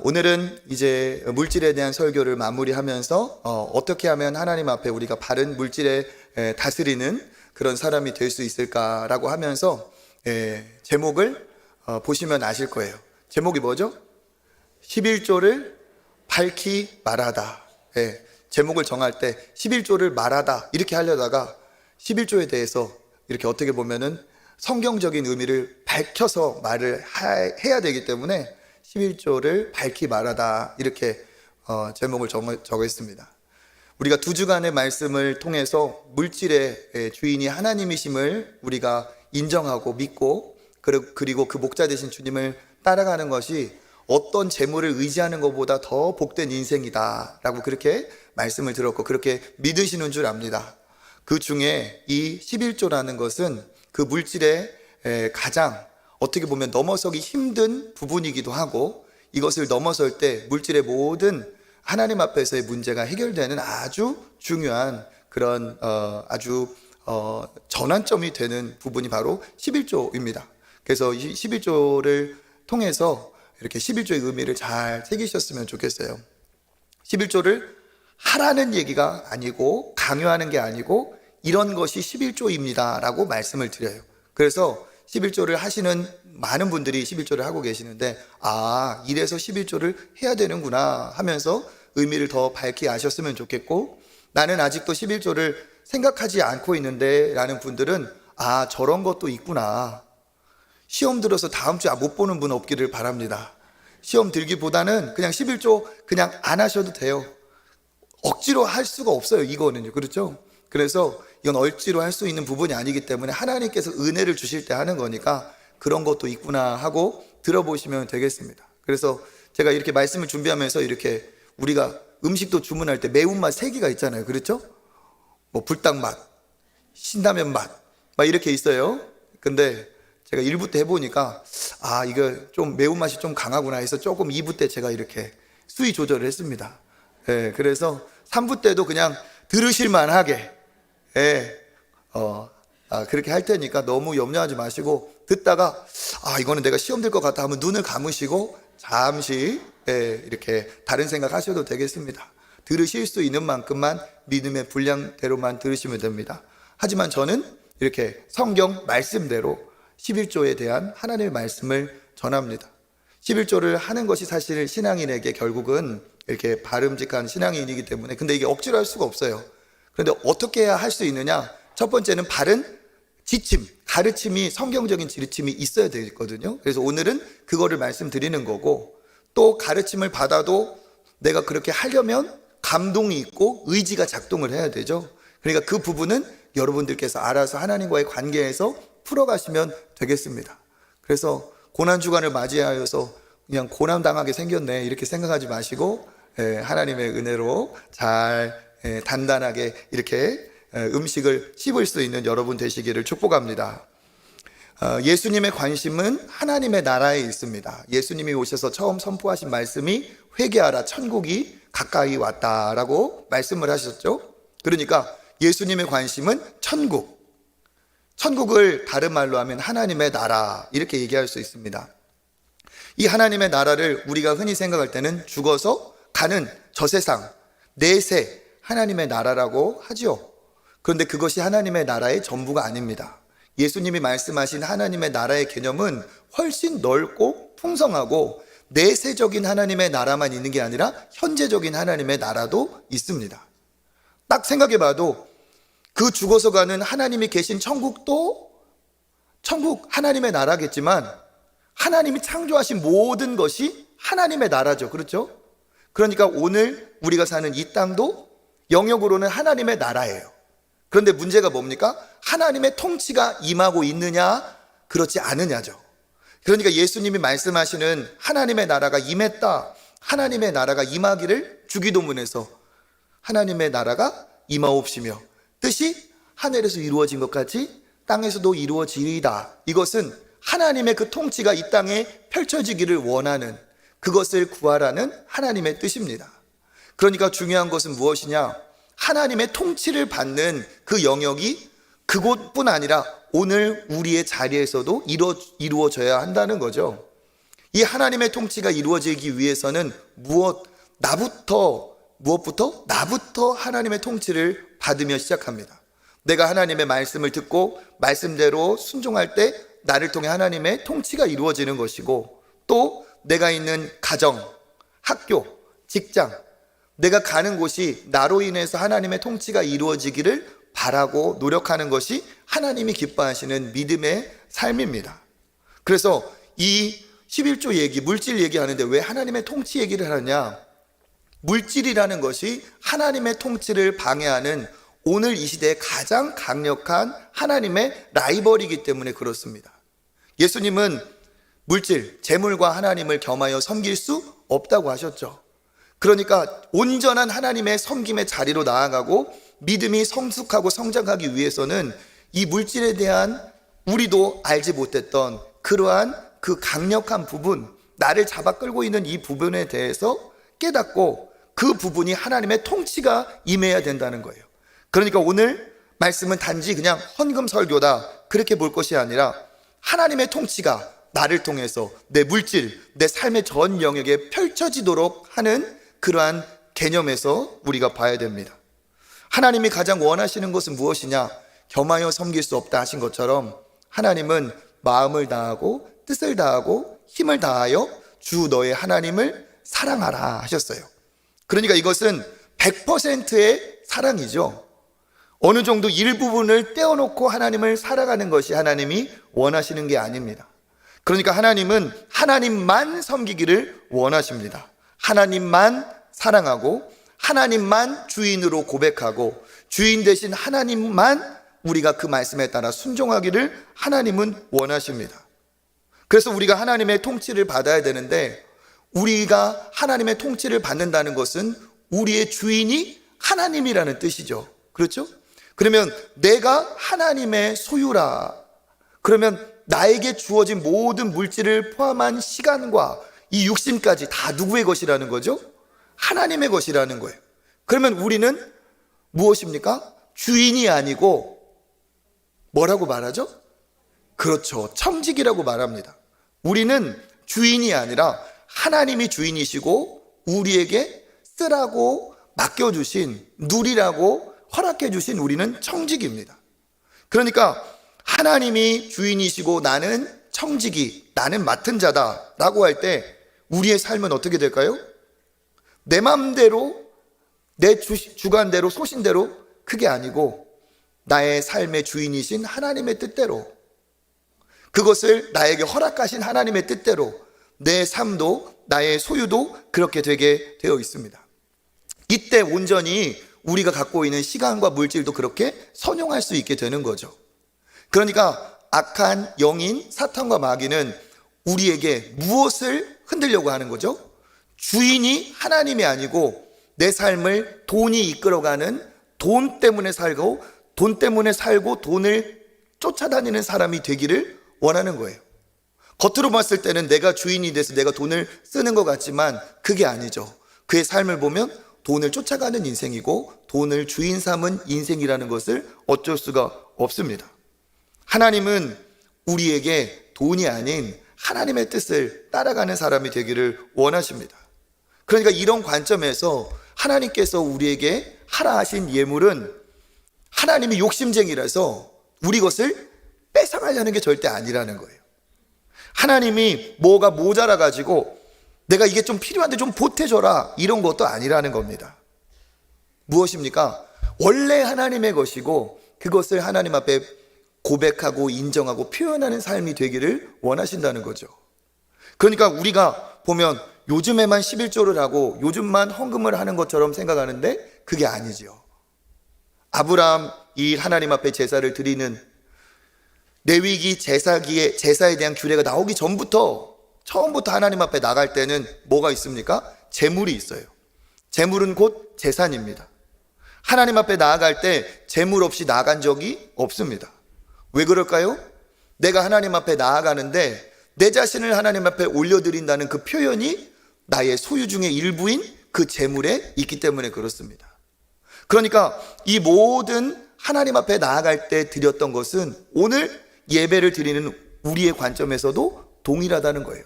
오늘은 이제 물질에 대한 설교를 마무리하면서 어떻게 하면 하나님 앞에 우리가 바른 물질에 다스리는 그런 사람이 될 수 있을까라고 하면서 제목을 보시면 아실 거예요. 제목이 뭐죠? 11조를 밝히 말하다. 제목을 정할 때 11조를 말하다 이렇게 하려다가 11조에 대해서 이렇게 어떻게 보면은 성경적인 의미를 밝혀서 말을 해야 되기 때문에 11조를 밝히 말하다 이렇게 제목을 정했습니다. 우리가 두 주간의 말씀을 통해서 물질의 주인이 하나님이심을 우리가 인정하고 믿고 그리고 그 목자 되신 주님을 따라가는 것이 어떤 재물을 의지하는 것보다 더 복된 인생이다 라고 그렇게 말씀을 들었고 그렇게 믿으시는 줄 압니다. 그 중에 이 11조라는 것은 그 물질의 가장 어떻게 보면 넘어서기 힘든 부분이기도 하고 이것을 넘어설 때 물질의 모든 하나님 앞에서의 문제가 해결되는 아주 중요한 그런 아주 전환점이 되는 부분이 바로 11조입니다. 그래서 이 11조를 통해서 이렇게 11조의 의미를 잘 새기셨으면 좋겠어요. 11조를 하라는 얘기가 아니고 강요하는 게 아니고 이런 것이 11조입니다 라고 말씀을 드려요. 그래서 11조를 하시는 많은 분들이 11조를 하고 계시는데 이래서 11조를 해야 되는구나 하면서 의미를 더 밝히 아셨으면 좋겠고, 나는 아직도 11조를 생각하지 않고 있는데 라는 분들은 저런 것도 있구나. 시험 들어서 다음 주에 못 보는 분 없기를 바랍니다. 시험 들기보다는 그냥 11조 그냥 안 하셔도 돼요. 억지로 할 수가 없어요. 이거는요. 그렇죠? 그래서 이건 억지로 할 수 있는 부분이 아니기 때문에 하나님께서 은혜를 주실 때 하는 거니까 그런 것도 있구나 하고 들어보시면 되겠습니다. 그래서 제가 이렇게 말씀을 준비하면서 이렇게 우리가 음식도 주문할 때 매운맛 3개가 있잖아요. 그렇죠? 뭐 불닭맛, 신라면 맛 막 이렇게 있어요. 근데 제가 1부 때 해보니까 이거 좀 매운맛이 좀 강하구나 해서 조금 2부 때 제가 이렇게 수위 조절을 했습니다. 그래서 3부 때도 그냥 들으실만 하게 그렇게 할 테니까 너무 염려하지 마시고 듣다가 이거는 내가 시험 들 것 같다 하면 눈을 감으시고 잠시 이렇게 다른 생각 하셔도 되겠습니다. 들으실 수 있는 만큼만 믿음의 분량대로만 들으시면 됩니다. 하지만 저는 이렇게 성경 말씀대로 11조에 대한 하나님의 말씀을 전합니다. 11조를 하는 것이 사실 신앙인에게 결국은 이렇게 바름직한 신앙인이기 때문에, 근데 이게 억지로 할 수가 없어요. 그런데 어떻게 해야 할 수 있느냐? 첫 번째는 바른 지침, 가르침이, 성경적인 지침이 있어야 되거든요. 그래서 오늘은 그거를 말씀드리는 거고, 또 가르침을 받아도 내가 그렇게 하려면 감동이 있고 의지가 작동을 해야 되죠. 그러니까 그 부분은 여러분들께서 알아서 하나님과의 관계에서 풀어가시면 되겠습니다. 그래서 고난주간을 맞이하여서 그냥 고난당하게 생겼네 이렇게 생각하지 마시고 하나님의 은혜로 잘 단단하게 이렇게 음식을 씹을 수 있는 여러분 되시기를 축복합니다. 예수님의 관심은 하나님의 나라에 있습니다. 예수님이 오셔서 처음 선포하신 말씀이 회개하라 천국이 가까이 왔다라고 말씀을 하셨죠. 그러니까 예수님의 관심은 천국을 다른 말로 하면 하나님의 나라 이렇게 얘기할 수 있습니다. 이 하나님의 나라를 우리가 흔히 생각할 때는 죽어서 가는 저 세상 내세 하나님의 나라라고 하죠. 그런데 그것이 하나님의 나라의 전부가 아닙니다. 예수님이 말씀하신 하나님의 나라의 개념은 훨씬 넓고 풍성하고 내세적인 하나님의 나라만 있는 게 아니라 현재적인 하나님의 나라도 있습니다. 딱 생각해봐도 그 죽어서 가는 하나님이 계신 천국도 천국 하나님의 나라겠지만 하나님이 창조하신 모든 것이 하나님의 나라죠. 그렇죠? 그러니까 오늘 우리가 사는 이 땅도 영역으로는 하나님의 나라예요. 그런데 문제가 뭡니까? 하나님의 통치가 임하고 있느냐 그렇지 않느냐죠. 그러니까 예수님이 말씀하시는 하나님의 나라가 임했다, 하나님의 나라가 임하기를 주기도문에서 하나님의 나라가 임하옵시며 뜻이 하늘에서 이루어진 것 같이 땅에서도 이루어지리이다. 이것은 하나님의 그 통치가 이 땅에 펼쳐지기를 원하는, 그것을 구하라는 하나님의 뜻입니다. 그러니까 중요한 것은 무엇이냐? 하나님의 통치를 받는 그 영역이 그곳뿐 아니라 오늘 우리의 자리에서도 이루어져야 한다는 거죠. 이 이 하나님의 통치가 이루어지기 위해서는 무엇부터? 나부터 하나님의 통치를 받으며 시작합니다. 내가 하나님의 말씀을 듣고 말씀대로 순종할 때 나를 통해 하나님의 통치가 이루어지는 것이고, 또 내가 있는 가정, 학교, 직장, 내가 가는 곳이 나로 인해서 하나님의 통치가 이루어지기를 바라고 노력하는 것이 하나님이 기뻐하시는 믿음의 삶입니다. 그래서 이 11조 얘기, 물질 얘기하는데 왜 하나님의 통치 얘기를 하느냐? 물질이라는 것이 하나님의 통치를 방해하는 오늘 이 시대의 가장 강력한 하나님의 라이벌이기 때문에 그렇습니다. 예수님은 물질, 재물과 하나님을 겸하여 섬길 수 없다고 하셨죠. 그러니까 온전한 하나님의 섬김의 자리로 나아가고 믿음이 성숙하고 성장하기 위해서는 이 물질에 대한 우리도 알지 못했던 그러한 그 강력한 부분, 나를 잡아 끌고 있는 이 부분에 대해서 깨닫고 그 부분이 하나님의 통치가 임해야 된다는 거예요. 그러니까 오늘 말씀은 단지 그냥 헌금 설교다 그렇게 볼 것이 아니라 하나님의 통치가 나를 통해서 내 물질, 내 삶의 전 영역에 펼쳐지도록 하는 그러한 개념에서 우리가 봐야 됩니다. 하나님이 가장 원하시는 것은 무엇이냐? 겸하여 섬길 수 없다 하신 것처럼 하나님은 마음을 다하고 뜻을 다하고 힘을 다하여 주 너의 하나님을 사랑하라 하셨어요. 그러니까 이것은 100%의 사랑이죠. 어느 정도 일부분을 떼어놓고 하나님을 살아가는 것이 하나님이 원하시는 게 아닙니다. 그러니까 하나님은 하나님만 섬기기를 원하십니다. 하나님만 사랑하고 하나님만 주인으로 고백하고 주인 대신 하나님만 우리가 그 말씀에 따라 순종하기를 하나님은 원하십니다. 그래서 우리가 하나님의 통치를 받아야 되는데, 우리가 하나님의 통치를 받는다는 것은 우리의 주인이 하나님이라는 뜻이죠. 그렇죠? 그러면 내가 하나님의 소유라. 그러면 나에게 주어진 모든 물질을 포함한 시간과 이 육신까지 다 누구의 것이라는 거죠? 하나님의 것이라는 거예요. 그러면 우리는 무엇입니까? 주인이 아니고 뭐라고 말하죠? 그렇죠. 청직이라고 말합니다. 우리는 주인이 아니라 하나님이 주인이시고 우리에게 쓰라고 맡겨주신, 누리라고 허락해주신 우리는 청직입니다. 그러니까 하나님이 주인이시고 나는 청직이, 나는 맡은 자다 라고 할 때 우리의 삶은 어떻게 될까요? 내 마음대로, 내 주관대로, 소신대로, 그게 아니고 나의 삶의 주인이신 하나님의 뜻대로, 그것을 나에게 허락하신 하나님의 뜻대로 내 삶도 나의 소유도 그렇게 되게 되어 있습니다. 이때 온전히 우리가 갖고 있는 시간과 물질도 그렇게 선용할 수 있게 되는 거죠. 그러니까 악한 영인 사탄과 마귀는 우리에게 무엇을 흔들려고 하는 거죠? 주인이 하나님이 아니고 내 삶을 돈이 이끌어가는, 돈 때문에 살고 돈을 쫓아다니는 사람이 되기를 원하는 거예요. 겉으로 봤을 때는 내가 주인이 돼서 내가 돈을 쓰는 것 같지만 그게 아니죠. 그의 삶을 보면 돈을 쫓아가는 인생이고 돈을 주인 삼은 인생이라는 것을 어쩔 수가 없습니다. 하나님은 우리에게 돈이 아닌 하나님의 뜻을 따라가는 사람이 되기를 원하십니다. 그러니까 이런 관점에서 하나님께서 우리에게 하라 하신 예물은 하나님이 욕심쟁이라서 우리 것을 뺏어가려는 게 절대 아니라는 거예요. 하나님이 뭐가 모자라 가지고 내가 이게 좀 필요한데 좀 보태줘라 이런 것도 아니라는 겁니다. 무엇입니까? 원래 하나님의 것이고 그것을 하나님 앞에 고백하고 인정하고 표현하는 삶이 되기를 원하신다는 거죠. 그러니까 우리가 보면 요즘에만 11조를 하고 요즘만 헌금을 하는 것처럼 생각하는데 그게 아니죠. 아브라함 이 하나님 앞에 제사를 드리는 레위기 제사에 대한 규례가 나오기 처음부터 하나님 앞에 나갈 때는 뭐가 있습니까? 제물이 있어요. 제물은 곧 제산입니다. 하나님 앞에 나아갈 때 제물 없이 나간 적이 없습니다. 왜 그럴까요? 내가 하나님 앞에 나아가는데 내 자신을 하나님 앞에 올려드린다는 그 표현이 나의 소유 중의 일부인 그 제물에 있기 때문에 그렇습니다. 그러니까 이 모든 하나님 앞에 나아갈 때 드렸던 것은 오늘 예배를 드리는 우리의 관점에서도 동일하다는 거예요.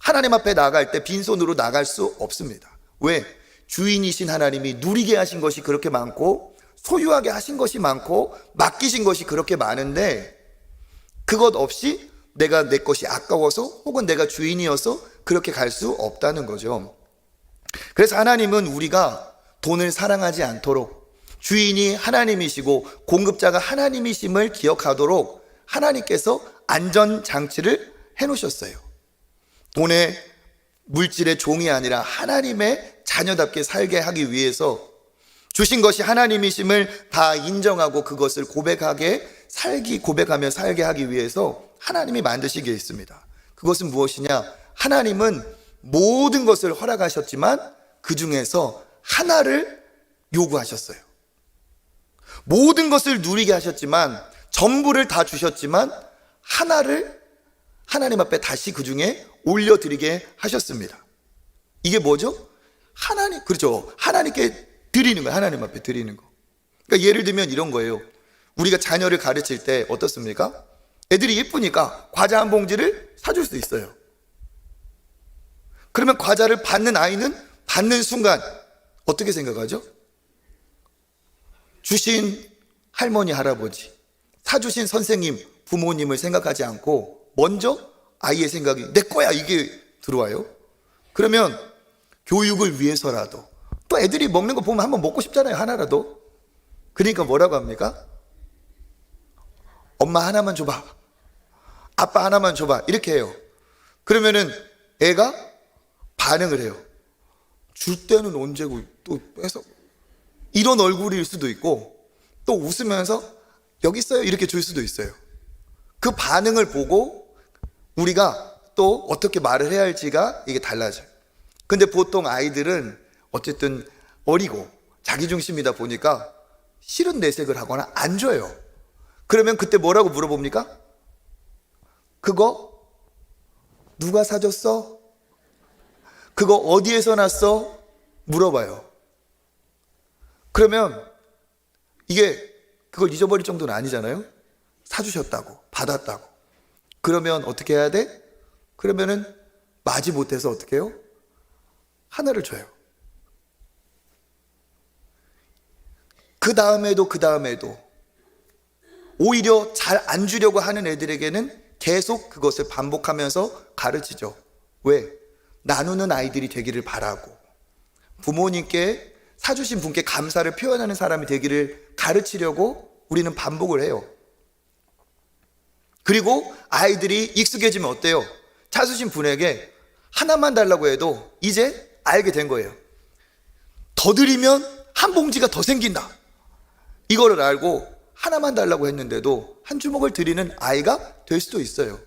하나님 앞에 나갈 때 빈손으로 나갈 수 없습니다. 왜? 주인이신 하나님이 누리게 하신 것이 그렇게 많고 소유하게 하신 것이 많고 맡기신 것이 그렇게 많은데 그것 없이 내가 내 것이 아까워서 혹은 내가 주인이어서 그렇게 갈 수 없다는 거죠. 그래서 하나님은 우리가 돈을 사랑하지 않도록 주인이 하나님이시고 공급자가 하나님이심을 기억하도록 하나님께서 안전장치를 해놓으셨어요. 돈의 물질의 종이 아니라 하나님의 자녀답게 살게 하기 위해서 주신 것이 하나님이심을 다 인정하고 그것을 고백하며 살게 하기 위해서 하나님이 만드시기에 있습니다. 그것은 무엇이냐? 하나님은 모든 것을 허락하셨지만 그 중에서 하나를 요구하셨어요. 모든 것을 누리게 하셨지만 전부를 다 주셨지만 하나를 하나님 앞에 다시 그 중에 올려드리게 하셨습니다. 이게 뭐죠? 그렇죠. 하나님께 드리는 거예요. 하나님 앞에 드리는 거. 그러니까 예를 들면 이런 거예요. 우리가 자녀를 가르칠 때 어떻습니까? 애들이 예쁘니까 과자 한 봉지를 사줄 수 있어요. 그러면 과자를 받는 아이는 받는 순간 어떻게 생각하죠? 주신 할머니, 할아버지, 사주신 선생님, 부모님을 생각하지 않고 먼저 아이의 생각이 내 거야 이게 들어와요. 그러면 교육을 위해서라도 또 애들이 먹는 거 보면 한번 먹고 싶잖아요. 하나라도. 그러니까 뭐라고 합니까? 엄마 하나만 줘봐, 아빠 하나만 줘봐 이렇게 해요. 그러면은 애가 반응을 해요. 줄 때는 언제고 또 해서 이런 얼굴일 수도 있고 또 웃으면서 여기 있어요 이렇게 줄 수도 있어요. 그 반응을 보고 우리가 또 어떻게 말을 해야 할지가 이게 달라져요. 근데 보통 아이들은 어쨌든 어리고 자기중심이다 보니까 싫은 내색을 하거나 안 줘요. 그러면 그때 뭐라고 물어봅니까? 그거 누가 사줬어? 그거 어디에서 났어? 물어봐요. 그러면 이게 그걸 잊어버릴 정도는 아니잖아요. 사주셨다고, 받았다고. 그러면 어떻게 해야 돼? 그러면은 마지 못해서 어떻게 해요? 하나를 줘요. 그 다음에도 오히려 잘 안 주려고 하는 애들에게는 계속 그것을 반복하면서 가르치죠. 왜? 나누는 아이들이 되기를 바라고 부모님께 사주신 분께 감사를 표현하는 사람이 되기를 가르치려고 우리는 반복을 해요. 그리고 아이들이 익숙해지면 어때요? 사주신 분에게 하나만 달라고 해도 이제 알게 된 거예요. 더 드리면 한 봉지가 더 생긴다. 이거를 알고 하나만 달라고 했는데도 한 주먹을 드리는 아이가 될 수도 있어요.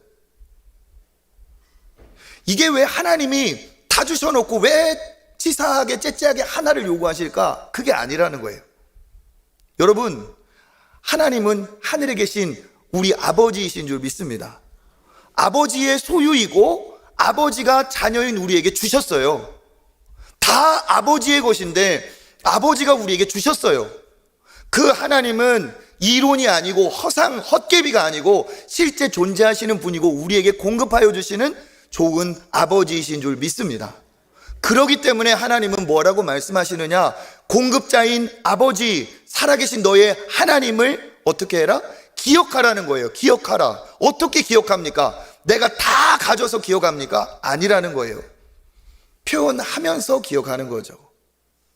이게 왜 하나님이 다 주셔놓고 왜 치사하게 째째하게 하나를 요구하실까? 그게 아니라는 거예요. 여러분, 하나님은 하늘에 계신 우리 아버지이신 줄 믿습니다. 아버지의 소유이고 아버지가 자녀인 우리에게 주셨어요. 다 아버지의 것인데 아버지가 우리에게 주셨어요. 그 하나님은 이론이 아니고 헛개비가 아니고 실제 존재하시는 분이고 우리에게 공급하여 주시는 좋은 아버지이신 줄 믿습니다. 그렇기 때문에 하나님은 뭐라고 말씀하시느냐? 공급자인 아버지, 살아계신 너의 하나님을 어떻게 해라? 기억하라는 거예요. 기억하라. 어떻게 기억합니까? 내가 다 가져서 기억합니까? 아니라는 거예요. 표현하면서 기억하는 거죠.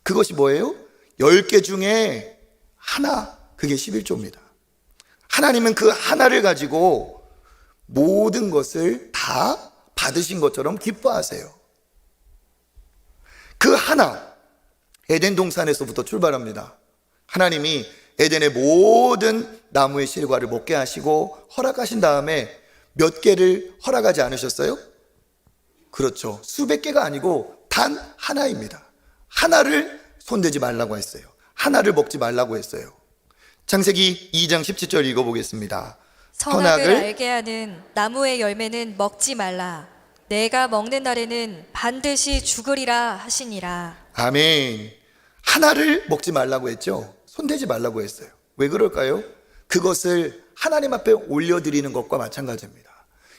그것이 뭐예요? 10개 중에 하나, 그게 11조입니다. 하나님은 그 하나를 가지고 모든 것을 다 받으신 것처럼 기뻐하세요. 그 하나, 에덴 동산에서부터 출발합니다. 하나님이 에덴의 모든 나무의 실과를 먹게 하시고 허락하신 다음에 몇 개를 허락하지 않으셨어요? 그렇죠. 수백 개가 아니고 단 하나입니다. 하나를 손대지 말라고 했어요. 하나를 먹지 말라고 했어요. 창세기 2장 17절 읽어보겠습니다. 선악을 알게 하는 나무의 열매는 먹지 말라. 내가 먹는 날에는 반드시 죽으리라 하시니라. 아멘. 하나를 먹지 말라고 했죠. 손대지 말라고 했어요. 왜 그럴까요? 그것을 하나님 앞에 올려드리는 것과 마찬가지입니다.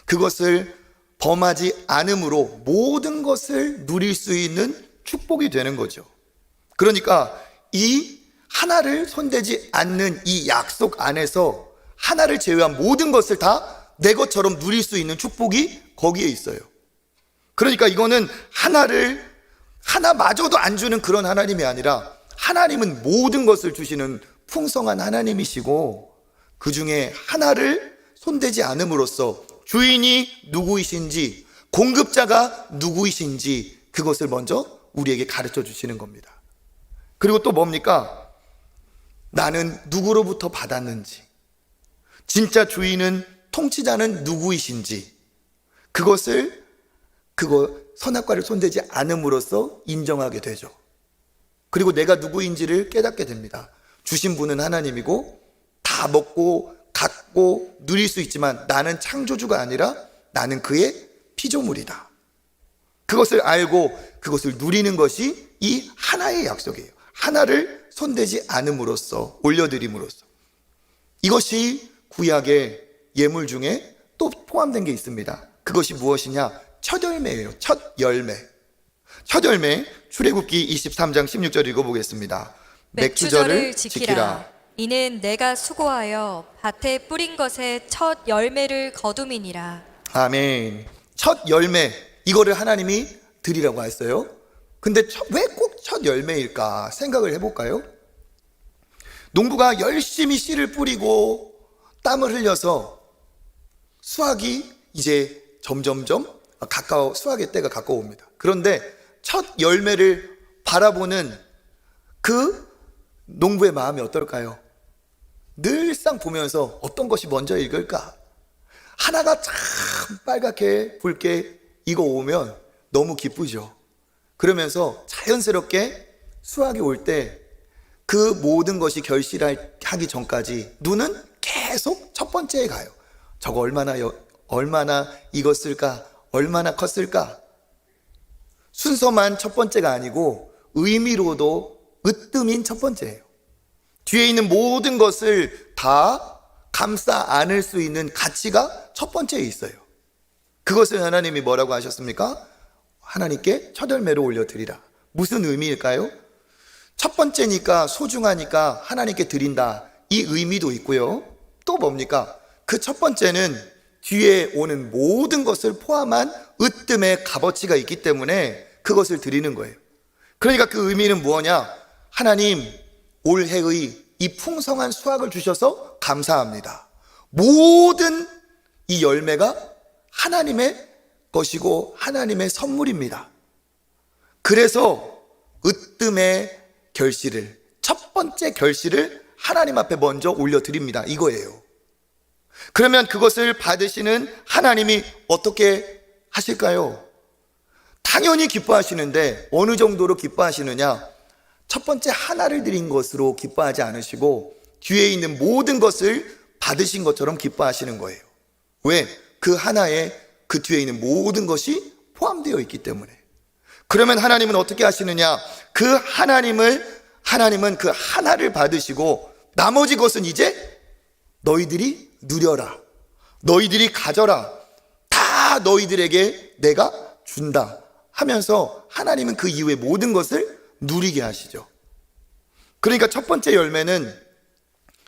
그것을 범하지 않음으로 모든 것을 누릴 수 있는 축복이 되는 거죠. 그러니까 이 하나를 손대지 않는 이 약속 안에서 하나를 제외한 모든 것을 다 내 것처럼 누릴 수 있는 축복이 거기에 있어요. 그러니까 이거는 하나마저도 안 주는 그런 하나님이 아니라 하나님은 모든 것을 주시는 풍성한 하나님이시고 그 중에 하나를 손대지 않음으로써 주인이 누구이신지, 공급자가 누구이신지 그것을 먼저 우리에게 가르쳐 주시는 겁니다. 그리고 또 뭡니까? 나는 누구로부터 받았는지, 진짜 주인은, 통치자는 누구이신지 그거 선악과를 손대지 않음으로써 인정하게 되죠. 그리고 내가 누구인지를 깨닫게 됩니다. 주신 분은 하나님이고 다 먹고 갖고 누릴 수 있지만 나는 창조주가 아니라 나는 그의 피조물이다. 그것을 알고 그것을 누리는 것이 이 하나의 약속이에요. 하나를 손대지 않음으로써, 올려드림으로써. 이것이 구약의 예물 중에 또 포함된 게 있습니다. 그것이 무엇이냐? 첫 열매예요. 첫 열매. 첫 열매, 출애굽기 23장 16절 읽어보겠습니다. 맥주절을 지키라. 이는 내가 수고하여 밭에 뿌린 것의 첫 열매를 거둠이니라. 아멘. 첫 열매, 이거를 하나님이 드리라고 했어요. 근데 왜 꼭 첫 열매일까 생각을 해볼까요? 농부가 열심히 씨를 뿌리고 땀을 흘려서 수확이 이제 점점점 수확의 때가 가까워옵니다. 그런데 첫 열매를 바라보는 그 농부의 마음이 어떨까요? 늘상 보면서 어떤 것이 먼저 익을까? 하나가 참 빨갛게 붉게 익어오면 너무 기쁘죠. 그러면서 자연스럽게 수확이 올 때 그 모든 것이 결실하기 전까지 눈은 계속 첫 번째에 가요. 저거 얼마나 익었을까? 얼마나 컸을까? 순서만 첫 번째가 아니고 의미로도 으뜸인 첫 번째예요. 뒤에 있는 모든 것을 다 감싸 안을 수 있는 가치가 첫 번째에 있어요. 그것을 하나님이 뭐라고 하셨습니까? 하나님께 첫 열매로 올려드리라. 무슨 의미일까요? 첫 번째니까 소중하니까 하나님께 드린다. 이 의미도 있고요. 또 뭡니까? 그 첫 번째는 뒤에 오는 모든 것을 포함한 으뜸의 값어치가 있기 때문에 그것을 드리는 거예요. 그러니까 그 의미는 뭐냐? 하나님, 올해의 이 풍성한 수확을 주셔서 감사합니다. 모든 이 열매가 하나님의 것이고 하나님의 선물입니다. 그래서 으뜸의 결실을, 첫 번째 결실을 하나님 앞에 먼저 올려드립니다. 이거예요. 그러면 그것을 받으시는 하나님이 어떻게 하실까요? 당연히 기뻐하시는데 어느 정도로 기뻐하시느냐? 첫 번째 하나를 드린 것으로 기뻐하지 않으시고 뒤에 있는 모든 것을 받으신 것처럼 기뻐하시는 거예요. 왜? 그 하나에 그 뒤에 있는 모든 것이 포함되어 있기 때문에. 그러면 하나님은 어떻게 하시느냐? 하나님은 그 하나를 받으시고 나머지 것은 이제 너희들이 누려라. 너희들이 가져라. 다 너희들에게 내가 준다 하면서 하나님은 그 이후의 모든 것을 누리게 하시죠. 그러니까 첫 번째 열매는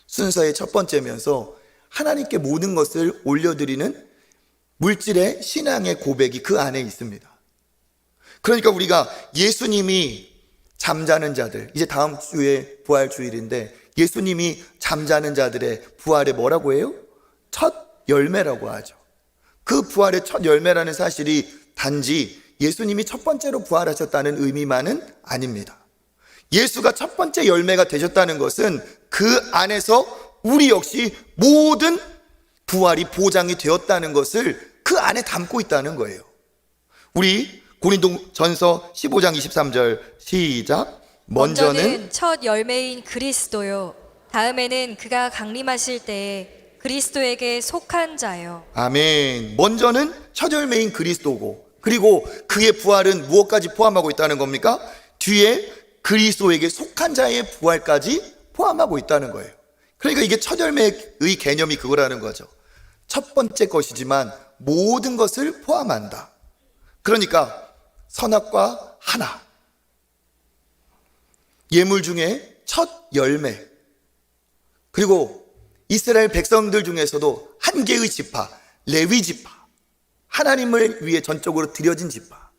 순서의 첫 번째면서 하나님께 모든 것을 올려드리는 물질의 신앙의 고백이 그 안에 있습니다. 그러니까 우리가 예수님이 잠자는 자들, 이제 다음 주에 부활 주일인데 예수님이 잠자는 자들의 부활에 뭐라고 해요? 첫 열매라고 하죠. 그 부활의 첫 열매라는 사실이 단지 예수님이 첫 번째로 부활하셨다는 의미만은 아닙니다. 예수가 첫 번째 열매가 되셨다는 것은 그 안에서 우리 역시 모든 부활이 보장이 되었다는 것을 그 안에 담고 있다는 거예요. 우리 고린도전서 15장 23절 시작. 먼저는 첫 열매인 그리스도요. 다음에는 그가 강림하실 때에 그리스도에게 속한 자요. 아멘. 먼저는 첫 열매인 그리스도고, 그리고 그의 부활은 무엇까지 포함하고 있다는 겁니까? 뒤에 그리스도에게 속한 자의 부활까지 포함하고 있다는 거예요. 그러니까 이게 첫 열매의 개념이 그거라는 거죠. 첫 번째 것이지만 모든 것을 포함한다. 그러니까 선악과 하나, 예물 중에 첫 열매, 그리고 이스라엘 백성들 중에서도 한 개의 지파, 레위 지파, 하나님을 위해 전적으로 드려진 지파,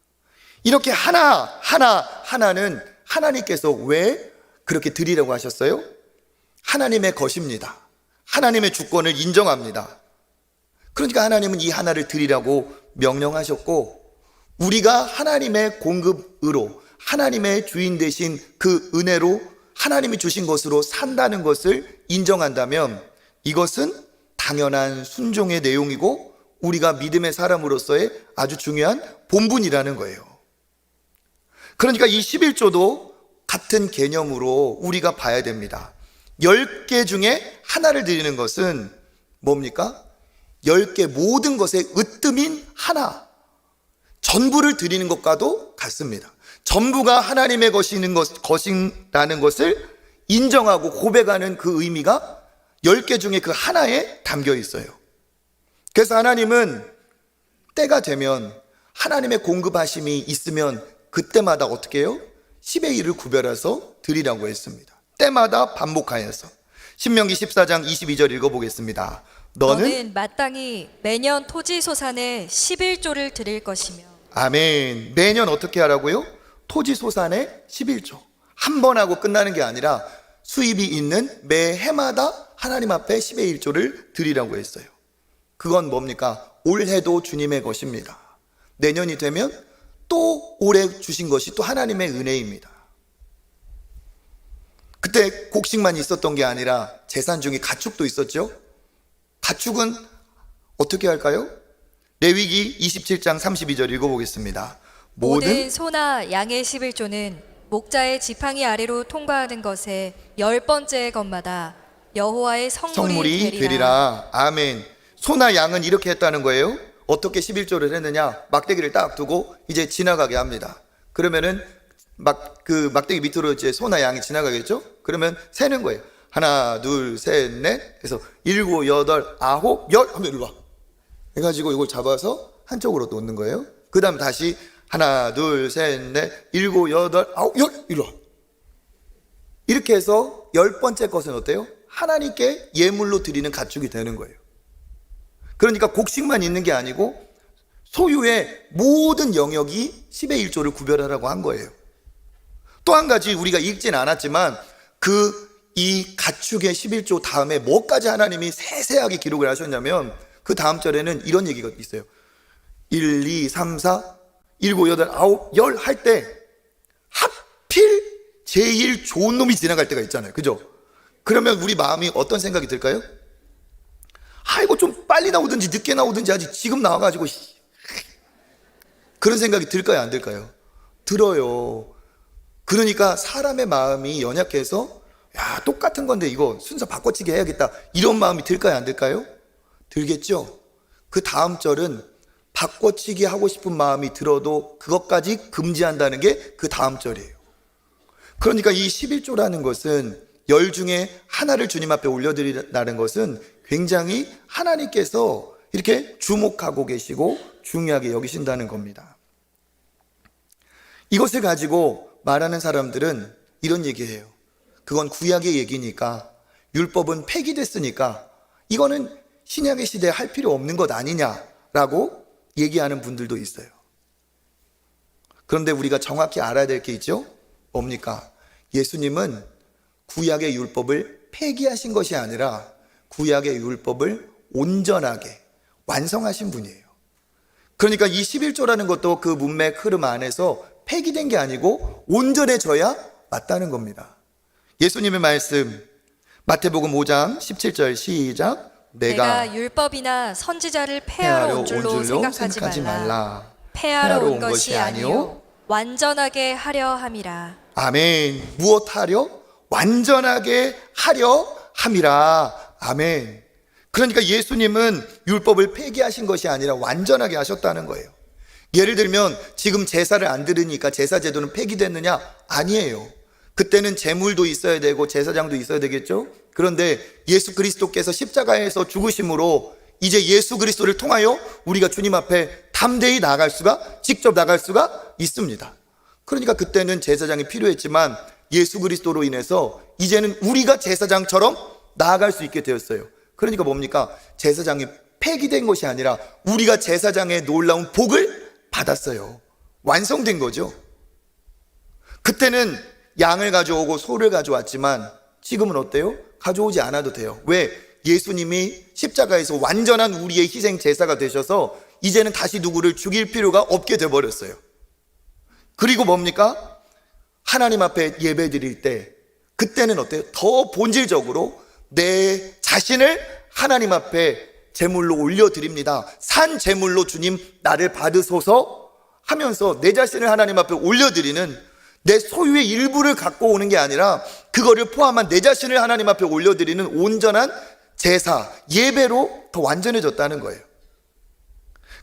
이렇게 하나는 하나님께서 왜 그렇게 드리라고 하셨어요? 하나님의 것입니다. 하나님의 주권을 인정합니다. 그러니까 하나님은 이 하나를 드리라고 명령하셨고, 우리가 하나님의 공급으로, 하나님의 주인 되신 그 은혜로 하나님이 주신 것으로 산다는 것을 인정한다면 이것은 당연한 순종의 내용이고 우리가 믿음의 사람으로서의 아주 중요한 본분이라는 거예요. 그러니까 이 11조도 같은 개념으로 우리가 봐야 됩니다. 10개 중에 하나를 드리는 것은 뭡니까? 10개 모든 것의 으뜸인 하나, 전부를 드리는 것과도 같습니다. 전부가 하나님의 것이라는 것을 인정하고 고백하는 그 의미가 10개 중에 그 하나에 담겨 있어요. 그래서 하나님은 때가 되면 하나님의 공급하심이 있으면 그때마다 어떻게 해요? 10의 1을 구별해서 드리라고 했습니다. 때마다 반복하여서. 신명기 14장 22절 읽어보겠습니다. 너는 마땅히 매년 토지 소산의 11조를 드릴 것이며. 아멘. 매년 어떻게 하라고요? 토지 소산의 11조. 한 번 하고 끝나는 게 아니라 수입이 있는 매 해마다 하나님 앞에 10의 1조를 드리라고 했어요. 그건 뭡니까? 올해도 주님의 것입니다. 내년이 되면 또 올해 주신 것이 또 하나님의 은혜입니다. 그때 곡식만 있었던 게 아니라 재산 중에 가축도 있었죠. 가축은 어떻게 할까요? 레위기 27장 32절 읽어보겠습니다. 모든 소나 양의 11조는 목자의 지팡이 아래로 통과하는 것에 10번째 것마다 여호와의 성물이 되리라. 아멘. 소나 양은 이렇게 했다는 거예요. 어떻게 11조를 했느냐? 막대기를 딱 두고 이제 지나가게 합니다. 그러면은 그 막대기 밑으로 이제 소나 양이 지나가겠죠? 그러면 세는 거예요. 하나, 둘, 셋, 넷. 그래서 7, 8, 9, 10 하면 일로 와. 해가지고 이걸 잡아서 한쪽으로 놓는 거예요. 그 다음 다시 하나, 둘, 셋, 넷, 7, 8, 9, 10 일로 와. 이렇게 해서 10번째 것은 어때요? 하나님께 예물로 드리는 가축이 되는 거예요. 그러니까 곡식만 있는 게 아니고 소유의 모든 영역이 10의 1조를 구별하라고 한 거예요. 또 한 가지 우리가 읽진 않았지만 이 가축의 11조 다음에 뭐까지 하나님이 세세하게 기록을 하셨냐면 그 다음 절에는 이런 얘기가 있어요. 1, 2, 3, 4, 7, 8, 9, 10 할 때 하필 제일 좋은 놈이 지나갈 때가 있잖아요. 그죠? 그러면 우리 마음이 어떤 생각이 들까요? 이거 좀 빨리 나오든지 늦게 나오든지 하지 지금 나와가지고 그런 생각이 들까요? 안 들까요? 들어요. 그러니까 사람의 마음이 연약해서 똑같은 건데 이거 순서 바꿔치기 해야겠다 이런 마음이 들까요? 안 들까요? 들겠죠? 그 다음 절은 바꿔치기 하고 싶은 마음이 들어도 그것까지 금지한다는 게 그 다음 절이에요. 그러니까 이 11조라는 것은 10 중에 하나를 주님 앞에 올려드리라는 것은 굉장히 하나님께서 이렇게 주목하고 계시고 중요하게 여기신다는 겁니다. 이것을 가지고 말하는 사람들은 이런 얘기해요. 그건 구약의 얘기니까, 율법은 폐기됐으니까 이거는 신약의 시대에 할 필요 없는 것 아니냐라고 얘기하는 분들도 있어요. 그런데 우리가 정확히 알아야 될 게 있죠. 뭡니까? 예수님은 구약의 율법을 폐기하신 것이 아니라 구약의 율법을 온전하게 완성하신 분이에요. 그러니까 이 11조라는 것도 그 문맥 흐름 안에서 폐기된 게 아니고 온전해져야 맞다는 겁니다. 예수님의 말씀 마태복음 5장 17절 시작. 내가 율법이나 선지자를 폐하러 온 줄로 생각하지 말라. 폐하러 온 것이 아니요 완전하게 하려 함이라. 아멘. 무엇 하려? 완전하게 하려 함이라. 아멘. 그러니까 예수님은 율법을 폐기하신 것이 아니라 완전하게 하셨다는 거예요. 예를 들면 지금 제사를 안 드리니까 제사 제도는 폐기됐느냐? 아니에요. 그때는 제물도 있어야 되고 제사장도 있어야 되겠죠. 그런데 예수 그리스도께서 십자가에서 죽으심으로 이제 예수 그리스도를 통하여 우리가 주님 앞에 담대히 나아갈 수가, 직접 나갈 수가 있습니다. 그러니까 그때는 제사장이 필요했지만 예수 그리스도로 인해서 이제는 우리가 제사장처럼 나아갈 수 있게 되었어요. 그러니까 뭡니까? 제사장이 폐기된 것이 아니라 우리가 제사장의 놀라운 복을 받았어요. 완성된 거죠. 그때는 양을 가져오고 소를 가져왔지만 지금은 어때요? 가져오지 않아도 돼요. 왜? 예수님이 십자가에서 완전한 우리의 희생 제사가 되셔서 이제는 다시 누구를 죽일 필요가 없게 되어버렸어요. 그리고 뭡니까? 하나님 앞에 예배 드릴 때 그때는 어때요? 더 본질적으로 내 자신을 하나님 앞에 제물로 올려드립니다. 산 제물로 주님 나를 받으소서 하면서 내 자신을 하나님 앞에 올려드리는, 내 소유의 일부를 갖고 오는 게 아니라 그거를 포함한 내 자신을 하나님 앞에 올려드리는 온전한 제사, 예배로 더 완전해졌다는 거예요.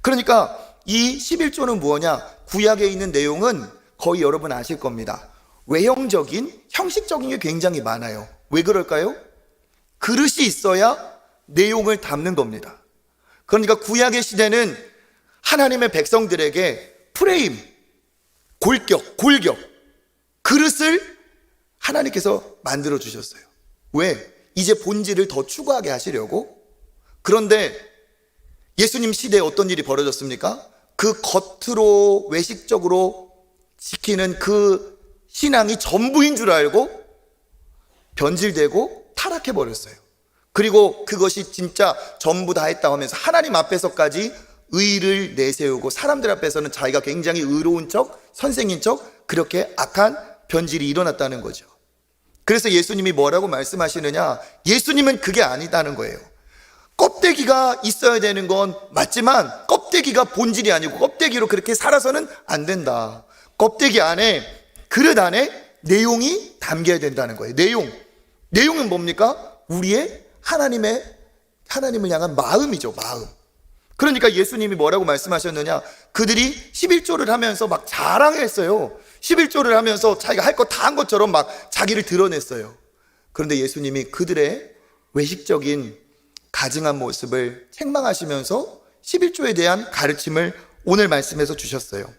그러니까 이 11조는 뭐냐? 구약에 있는 내용은 거의 여러분 아실 겁니다. 외형적인, 형식적인 게 굉장히 많아요. 왜 그럴까요? 그릇이 있어야 내용을 담는 겁니다. 그러니까 구약의 시대는 하나님의 백성들에게 프레임, 골격, 그릇을 하나님께서 만들어 주셨어요. 왜? 이제 본질을 더 추구하게 하시려고. 그런데 예수님 시대에 어떤 일이 벌어졌습니까? 그 겉으로 외식적으로 지키는 그 신앙이 전부인 줄 알고 변질되고 타락해 버렸어요. 그리고 그것이 진짜 전부 다 했다고 하면서 하나님 앞에서까지 의를 내세우고 사람들 앞에서는 자기가 굉장히 의로운 척, 선생인 척, 그렇게 악한 변질이 일어났다는 거죠. 그래서 예수님이 뭐라고 말씀하시느냐? 예수님은 그게 아니다는 거예요. 껍데기가 있어야 되는 건 맞지만 껍데기가 본질이 아니고 껍데기로 그렇게 살아서는 안 된다. 껍데기 안에, 그릇 안에 내용이 담겨야 된다는 거예요. 내용은 뭡니까? 우리의 하나님을 향한 마음이죠. 마음. 그러니까 예수님이 뭐라고 말씀하셨느냐? 그들이 11조를 하면서 막 자랑했어요. 11조를 하면서 자기가 할 거 다 한 것처럼 막 자기를 드러냈어요. 그런데 예수님이 그들의 외식적인 가증한 모습을 책망하시면서 11조에 대한 가르침을 오늘 말씀에서 주셨어요.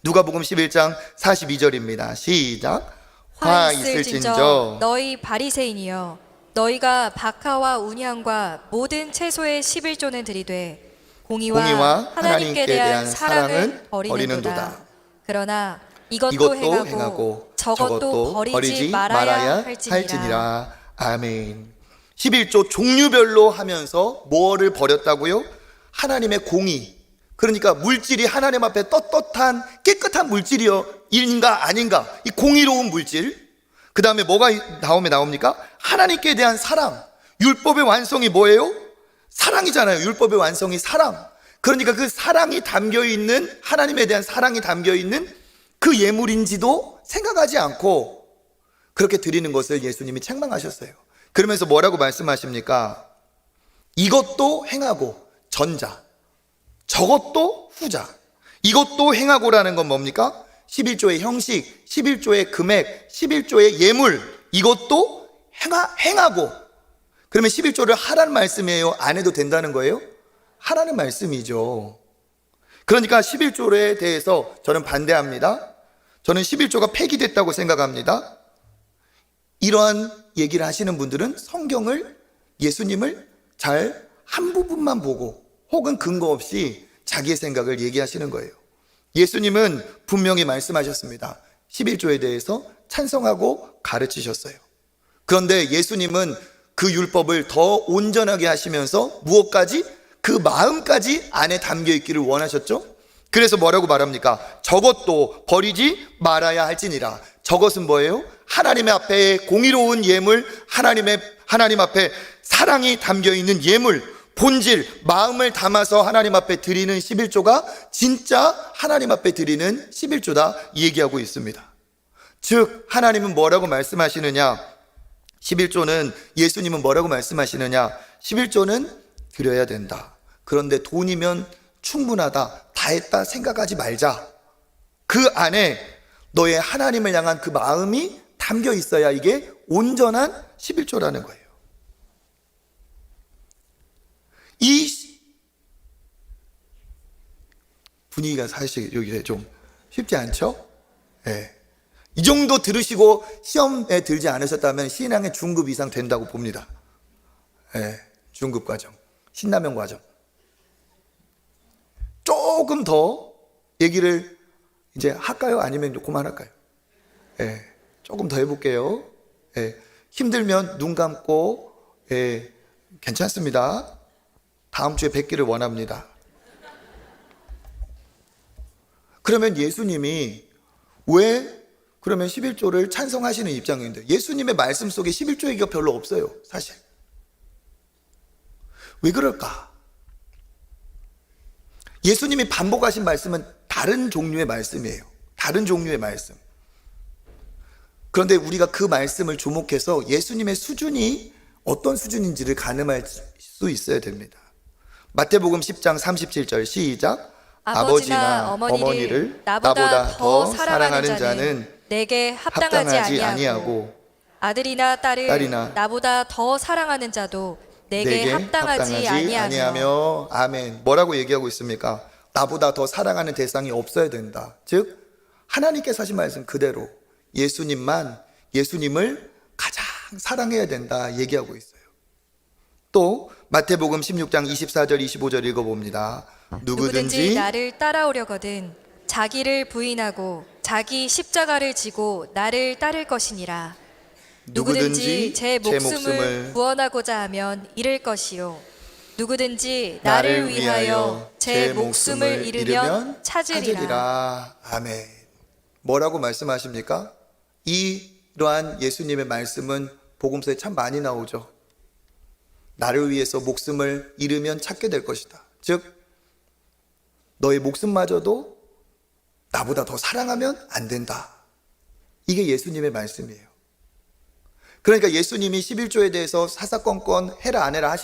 누가복음 11장 42절입니다. 시작. 화 있을진저 너희 바리새인이여, 너희가 박하와 운향과 모든 채소의 11조는 드리되 공의와 하나님께 대한 사랑은 버리는도다. 그러나 이것도 행하고 저것도 버리지 말아야 할지니라. 아멘. 11조 종류별로 하면서 뭐를 버렸다고요? 하나님의 공의. 그러니까 물질이 하나님 앞에 떳떳한 깨끗한 물질인가 아닌가, 이 공의로운 물질. 그 다음에 뭐가 다음에 나옵니까? 하나님께 대한 사랑. 율법의 완성이 뭐예요? 사랑이잖아요. 율법의 완성이 사랑. 그러니까 그 사랑이 담겨있는, 하나님에 대한 사랑이 담겨있는 그 예물인지도 생각하지 않고 그렇게 드리는 것을 예수님이 책망하셨어요. 그러면서 뭐라고 말씀하십니까? 이것도 행하고 전자, 저것도 후자. 이것도 행하고라는 건 뭡니까? 11조의 형식, 11조의 금액, 11조의 예물, 이것도 행하고. 그러면 11조를 하라는 말씀이에요? 안 해도 된다는 거예요? 하라는 말씀이죠. 그러니까 11조에 대해서 저는 반대합니다. 저는 11조가 폐기됐다고 생각합니다. 이러한 얘기를 하시는 분들은 성경을, 예수님을 잘 한 부분만 보고 혹은 근거 없이 자기의 생각을 얘기하시는 거예요. 예수님은 분명히 말씀하셨습니다. 11조에 대해서 찬성하고 가르치셨어요. 그런데 예수님은 그 율법을 더 온전하게 하시면서 무엇까지? 그 마음까지 안에 담겨 있기를 원하셨죠. 그래서 뭐라고 말합니까? 저것도 버리지 말아야 할지니라. 저것은 뭐예요? 하나님 앞에 공의로운 예물, 하나님 앞에 사랑이 담겨 있는 예물, 본질, 마음을 담아서 하나님 앞에 드리는 11조가 진짜 하나님 앞에 드리는 11조다 얘기하고 있습니다. 즉 하나님은 뭐라고 말씀하시느냐? 11조는, 예수님은 뭐라고 말씀하시느냐? 11조는 드려야 된다. 그런데 돈이면 충분하다, 다 했다 생각하지 말자. 그 안에 너의 하나님을 향한 그 마음이 담겨 있어야 이게 온전한 11조라는 거예요. 이 분위기가 사실 여기 좀 쉽지 않죠? 예. 이 정도 들으시고 시험에 들지 않으셨다면 신앙의 중급 이상 된다고 봅니다. 예. 중급 과정, 신라면 과정. 조금 더 얘기를 이제 할까요? 아니면 그만할까요? 예. 조금 더 해볼게요. 예. 힘들면 눈 감고, 예. 괜찮습니다. 다음 주에 뵙기를 원합니다. 그러면 예수님이 왜 그러면 11조를 찬성하시는 입장인데, 예수님의 말씀 속에 11조 얘기가 별로 없어요, 사실. 왜 그럴까? 예수님이 반복하신 말씀은 다른 종류의 말씀이에요. 다른 종류의 말씀. 그런데 우리가 그 말씀을 주목해서 예수님의 수준이 어떤 수준인지를 가늠할 수 있어야 됩니다. 마태복음 10장 37절 시작. 아버지나 어머니를 나보다 더 사랑하는 자는 내게 합당하지 아니하고 아니하고 아들이나 딸을 나보다 더 사랑하는 자도 내게 합당하지 아니하며. 아멘. 뭐라고 얘기하고 있습니까? 나보다 더 사랑하는 대상이 없어야 된다. 즉 하나님께서 하신 말씀 그대로 예수님을 가장 사랑해야 된다 얘기하고 있어요. 또 마태복음 16장 24절 25절 읽어봅니다. 누구든지 나를 따라오려거든 자기를 부인하고 자기 십자가를 지고 나를 따를 것이니라. 누구든지 제 목숨을 구원하고자 하면 잃을 것이요 누구든지 나를 위하여 제 목숨을 잃으면 찾으리라. 아멘. 뭐라고 말씀하십니까? 이러한 예수님의 말씀은 복음서에 참 많이 나오죠. 나를 위해서 목숨을 잃으면 찾게 될 것이다. 즉 너의 목숨마저도 나보다 더 사랑하면 안 된다. 이게 예수님의 말씀이에요. 그러니까 예수님이 11조에 대해서 사사건건 해라 안 해라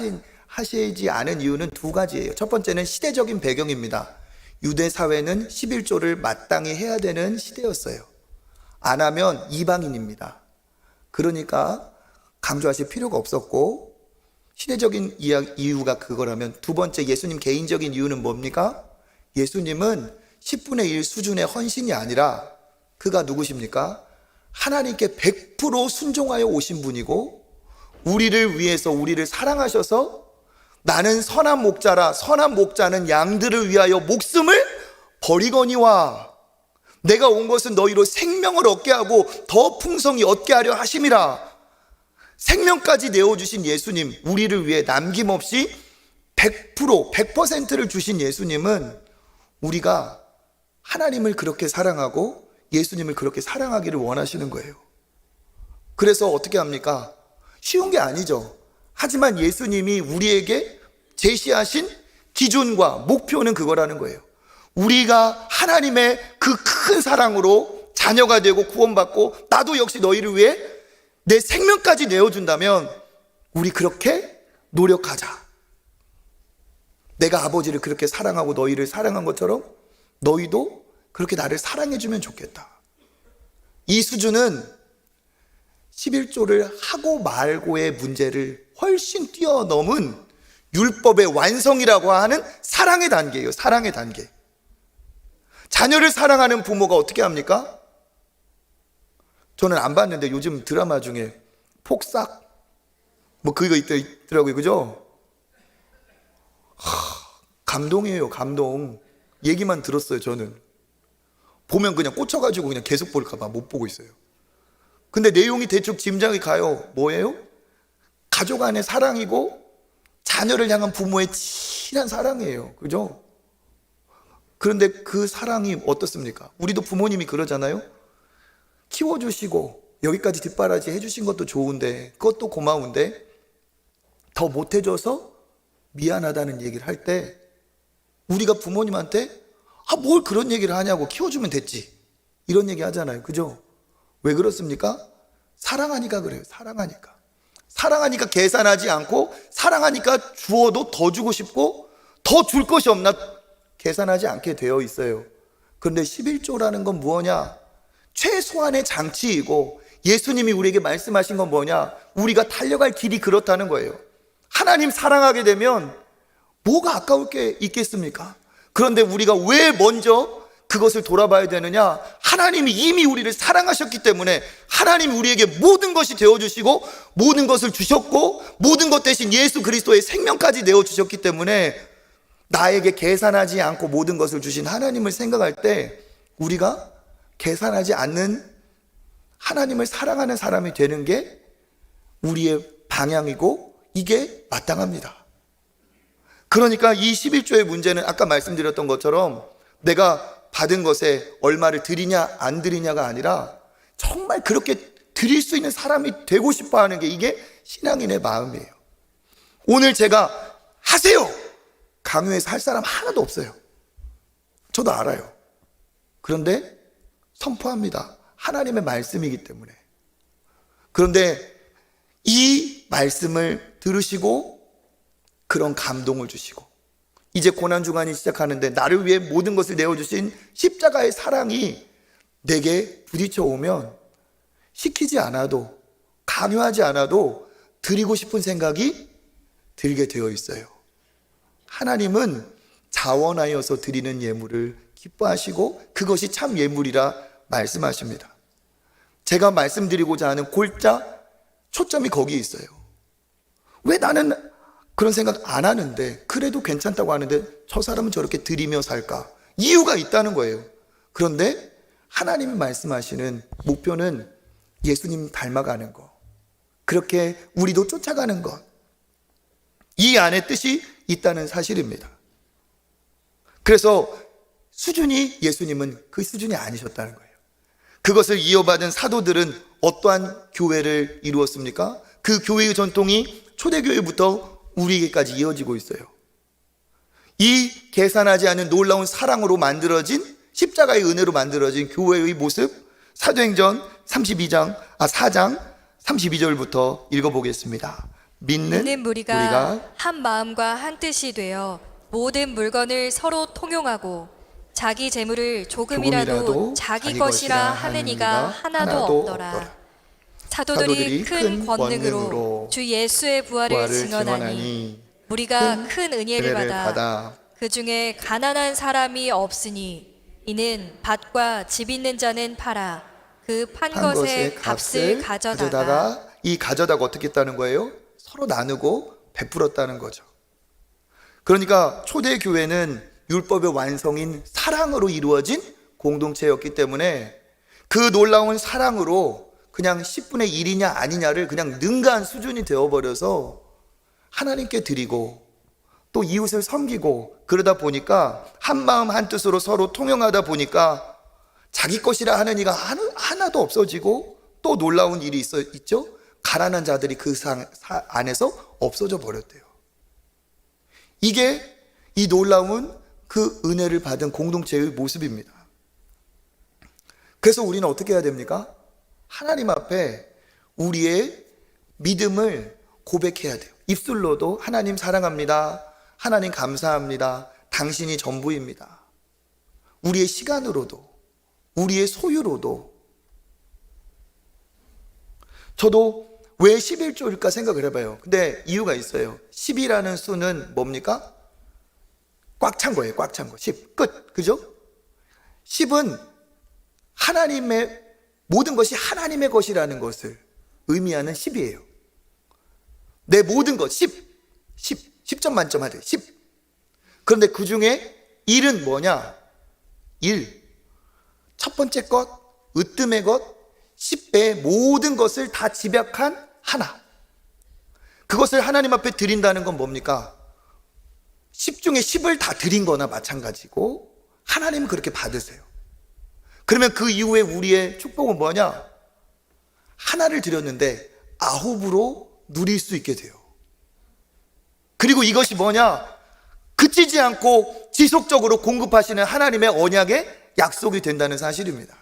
하시지 않은 이유는 두 가지예요. 첫 번째는 시대적인 배경입니다. 유대 사회는 11조를 마땅히 해야 되는 시대였어요. 안 하면 이방인입니다. 그러니까 강조하실 필요가 없었고, 시대적인 이유가 그거라면, 두 번째 예수님 개인적인 이유는 뭡니까? 예수님은 10분의 1 수준의 헌신이 아니라 그가 누구십니까? 하나님께 100% 순종하여 오신 분이고, 우리를 위해서 우리를 사랑하셔서 나는 선한 목자라, 선한 목자는 양들을 위하여 목숨을 버리거니와 내가 온 것은 너희로 생명을 얻게 하고 더 풍성히 얻게 하려 하심이라. 생명까지 내어주신 예수님, 우리를 위해 남김없이 100%를 주신 예수님은 우리가 하나님을 그렇게 사랑하고 예수님을 그렇게 사랑하기를 원하시는 거예요. 그래서 어떻게 합니까? 쉬운 게 아니죠. 하지만 예수님이 우리에게 제시하신 기준과 목표는 그거라는 거예요. 우리가 하나님의 그 큰 사랑으로 자녀가 되고 구원받고 나도 역시 너희를 위해 내 생명까지 내어준다면 우리 그렇게 노력하자. 내가 아버지를 그렇게 사랑하고 너희를 사랑한 것처럼 너희도 그렇게 나를 사랑해주면 좋겠다. 이 수준은 11조를 하고 말고의 문제를 훨씬 뛰어넘은 율법의 완성이라고 하는 사랑의 단계예요. 사랑의 단계. 자녀를 사랑하는 부모가 어떻게 합니까? 저는 안 봤는데 요즘 드라마 중에 폭삭 그거 있더라고요. 그죠? 감동이에요. 감동. 얘기만 들었어요. 저는 보면 그냥 꽂혀가지고 그냥 계속 볼까 봐 못 보고 있어요. 근데 내용이 대충 짐작이 가요. 뭐예요? 가족 안의 사랑이고 자녀를 향한 부모의 친한 사랑이에요. 그죠? 그런데 그 사랑이 어떻습니까? 우리도 부모님이 그러잖아요. 키워주시고 여기까지 뒷바라지 해주신 것도 좋은데, 그것도 고마운데 더 못해줘서 미안하다는 얘기를 할 때 우리가 부모님한테 뭘 그런 얘기를 하냐고, 키워주면 됐지, 이런 얘기 하잖아요. 그죠? 왜 그렇습니까? 사랑하니까 그래요. 사랑하니까 계산하지 않고, 사랑하니까 주어도 더 주고 싶고 더 줄 것이 없나 계산하지 않게 되어 있어요. 그런데 11조라는 건 뭐냐? 최소한의 장치이고, 예수님이 우리에게 말씀하신 건 뭐냐? 우리가 달려갈 길이 그렇다는 거예요. 하나님 사랑하게 되면 뭐가 아까울 게 있겠습니까? 그런데 우리가 왜 먼저 그것을 돌아봐야 되느냐? 하나님이 이미 우리를 사랑하셨기 때문에 하나님이 우리에게 모든 것이 되어주시고 모든 것을 주셨고 모든 것 대신 예수 그리스도의 생명까지 내어주셨기 때문에 나에게 계산하지 않고 모든 것을 주신 하나님을 생각할 때 우리가 계산하지 않는 하나님을 사랑하는 사람이 되는 게 우리의 방향이고 이게 마땅합니다. 그러니까 이 11조의 문제는 아까 말씀드렸던 것처럼 내가 받은 것에 얼마를 드리냐 안 드리냐가 아니라 정말 그렇게 드릴 수 있는 사람이 되고 싶어 하는 게 이게 신앙인의 마음이에요. 오늘 제가 하세요! 강요해서 할 사람 하나도 없어요. 저도 알아요. 그런데 선포합니다. 하나님의 말씀이기 때문에. 그런데 이 말씀을 들으시고 그런 감동을 주시고 이제 고난주간이 시작하는데 나를 위해 모든 것을 내어주신 십자가의 사랑이 내게 부딪혀 오면 시키지 않아도 강요하지 않아도 드리고 싶은 생각이 들게 되어 있어요. 하나님은 자원하여서 드리는 예물을 기뻐하시고 그것이 참 예물이라 말씀하십니다. 제가 말씀드리고자 하는 골자 초점이 거기 있어요. 왜 나는 그런 생각 안 하는데 그래도 괜찮다고 하는데 저 사람은 저렇게 드리며 살까? 이유가 있다는 거예요. 그런데 하나님이 말씀하시는 목표는 예수님 닮아가는 것, 그렇게 우리도 쫓아가는 것, 이 안에 뜻이 있다는 사실입니다. 그래서 수준이 예수님은 그 수준이 아니셨다는 거예요. 그것을 이어받은 사도들은 어떠한 교회를 이루었습니까? 그 교회의 전통이 초대교회부터 우리에게까지 이어지고 있어요. 이 계산하지 않은 놀라운 사랑으로 만들어진 십자가의 은혜로 만들어진 교회의 모습, 사도행전 4장 32절부터 읽어보겠습니다. 믿는 무리가 한 마음과 한 뜻이 되어 모든 물건을 서로 통용하고 자기 재물을 조금이라도 자기 것이라 하는 이가 하나도 없더라. 사도들이 큰 권능으로 주 예수의 부활을 증언하니 우리가 큰 은혜를 받아 그 중에 가난한 사람이 없으니 이는 밭과 집 있는 자는 팔아 그 판 것의 값을 가져다가 이 가져다가 어떻게 했다는 거예요? 서로 나누고 베풀었다는 거죠. 그러니까 초대교회는 율법의 완성인 사랑으로 이루어진 공동체였기 때문에 그 놀라운 사랑으로 그냥 10분의 1이냐 아니냐를 그냥 능가한 수준이 되어버려서 하나님께 드리고 또 이웃을 섬기고 그러다 보니까 한마음 한뜻으로 서로 통용하다 보니까 자기 것이라 하는 이가 하나도 없어지고 또 놀라운 일이 있죠. 가난한 자들이 그 안에서 없어져 버렸대요. 이게 이 놀라운 그 은혜를 받은 공동체의 모습입니다. 그래서 우리는 어떻게 해야 됩니까? 하나님 앞에 우리의 믿음을 고백해야 돼요. 입술로도 하나님 사랑합니다. 하나님 감사합니다. 당신이 전부입니다. 우리의 시간으로도 우리의 소유로도. 저도 왜 11조일까 생각을 해봐요. 근데 이유가 있어요. 10이라는 수는 뭡니까? 꽉 찬 거예요. 꽉 찬 거. 10. 끝. 그죠? 10은 하나님의 모든 것이 하나님의 것이라는 것을 의미하는 10이에요. 내 모든 것 10점 만점 하되 10. 그런데 그 중에 1은 뭐냐? 1. 첫 번째 것, 으뜸의 것, 10배의 모든 것을 다 집약한 하나. 그것을 하나님 앞에 드린다는 건 뭡니까? 10 중에 10을 다 드린 거나 마찬가지고 하나님은 그렇게 받으세요. 그러면 그 이후에 우리의 축복은 뭐냐? 하나를 드렸는데 9으로 누릴 수 있게 돼요. 그리고 이것이 뭐냐? 그치지 않고 지속적으로 공급하시는 하나님의 언약의 약속이 된다는 사실입니다.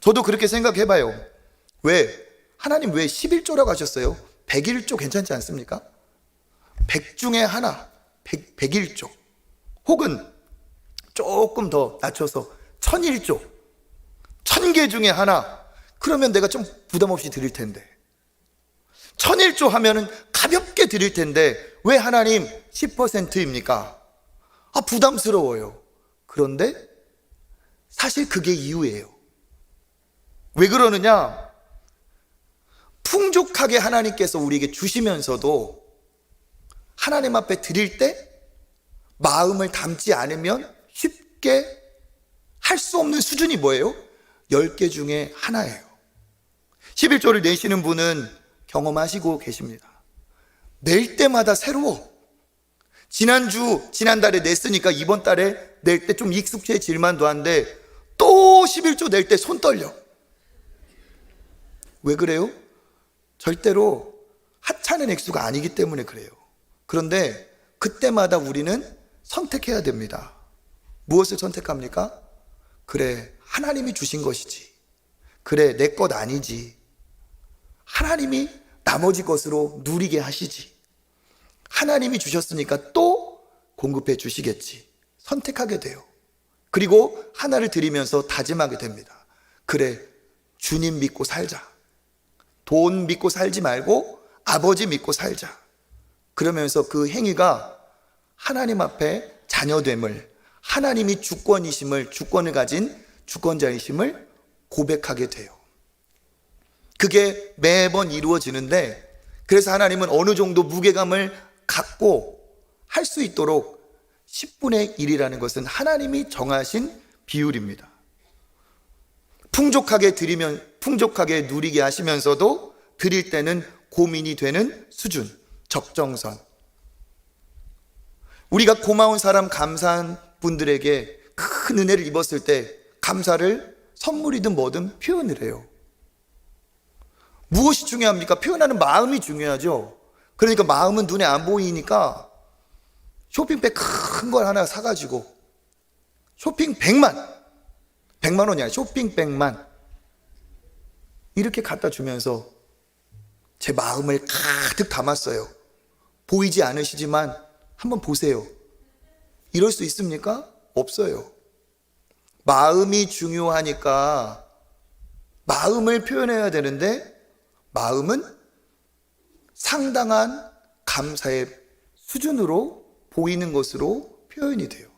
저도 그렇게 생각해봐요. 하나님 왜 11조라고 하셨어요? 101조 괜찮지 않습니까? 100 중에 하나, 101조. 혹은 조금 더 낮춰서 1001조. 1000개 중에 하나. 그러면 내가 좀 부담 없이 드릴 텐데. 1001조 하면은 가볍게 드릴 텐데 왜 하나님 10%입니까? 부담스러워요. 그런데 사실 그게 이유예요. 왜 그러느냐? 풍족하게 하나님께서 우리에게 주시면서도 하나님 앞에 드릴 때 마음을 담지 않으면 쉽게 할 수 없는 수준이 뭐예요? 10개 중에 하나예요. 11조를 내시는 분은 경험하시고 계십니다. 낼 때마다 새로워. 지난달에 냈으니까 이번 달에 낼 때 좀 익숙해질만도 한데 또 11조 낼 때 손 떨려. 왜 그래요? 절대로 하찮은 액수가 아니기 때문에 그래요. 그런데 그때마다 우리는 선택해야 됩니다. 무엇을 선택합니까? 그래, 하나님이 주신 것이지. 그래, 내 것 아니지. 하나님이 나머지 것으로 누리게 하시지. 하나님이 주셨으니까 또 공급해 주시겠지. 선택하게 돼요. 그리고 하나를 드리면서 다짐하게 됩니다. 그래, 주님 믿고 살자. 돈 믿고 살지 말고 아버지 믿고 살자. 그러면서 그 행위가 하나님 앞에 자녀됨을, 하나님이 주권을 가진 주권자이심을 고백하게 돼요. 그게 매번 이루어지는데, 그래서 하나님은 어느 정도 무게감을 갖고 할 수 있도록 10분의 1이라는 것은 하나님이 정하신 비율입니다. 풍족하게 드리면 풍족하게 누리게 하시면서도 드릴 때는 고민이 되는 수준, 적정선. 우리가 고마운 사람, 감사한 분들에게 큰 은혜를 입었을 때 감사를 선물이든 뭐든 표현을 해요. 무엇이 중요합니까? 표현하는 마음이 중요하죠. 그러니까 마음은 눈에 안 보이니까 쇼핑백 큰 걸 하나 사가지고 쇼핑 100만 원이 아니라 쇼핑 100만 이렇게 갖다 주면서 제 마음을 가득 담았어요. 보이지 않으시지만 한번 보세요. 이럴 수 있습니까? 없어요. 마음이 중요하니까 마음을 표현해야 되는데 마음은 상당한 감사의 수준으로 보이는 것으로 표현이 돼요.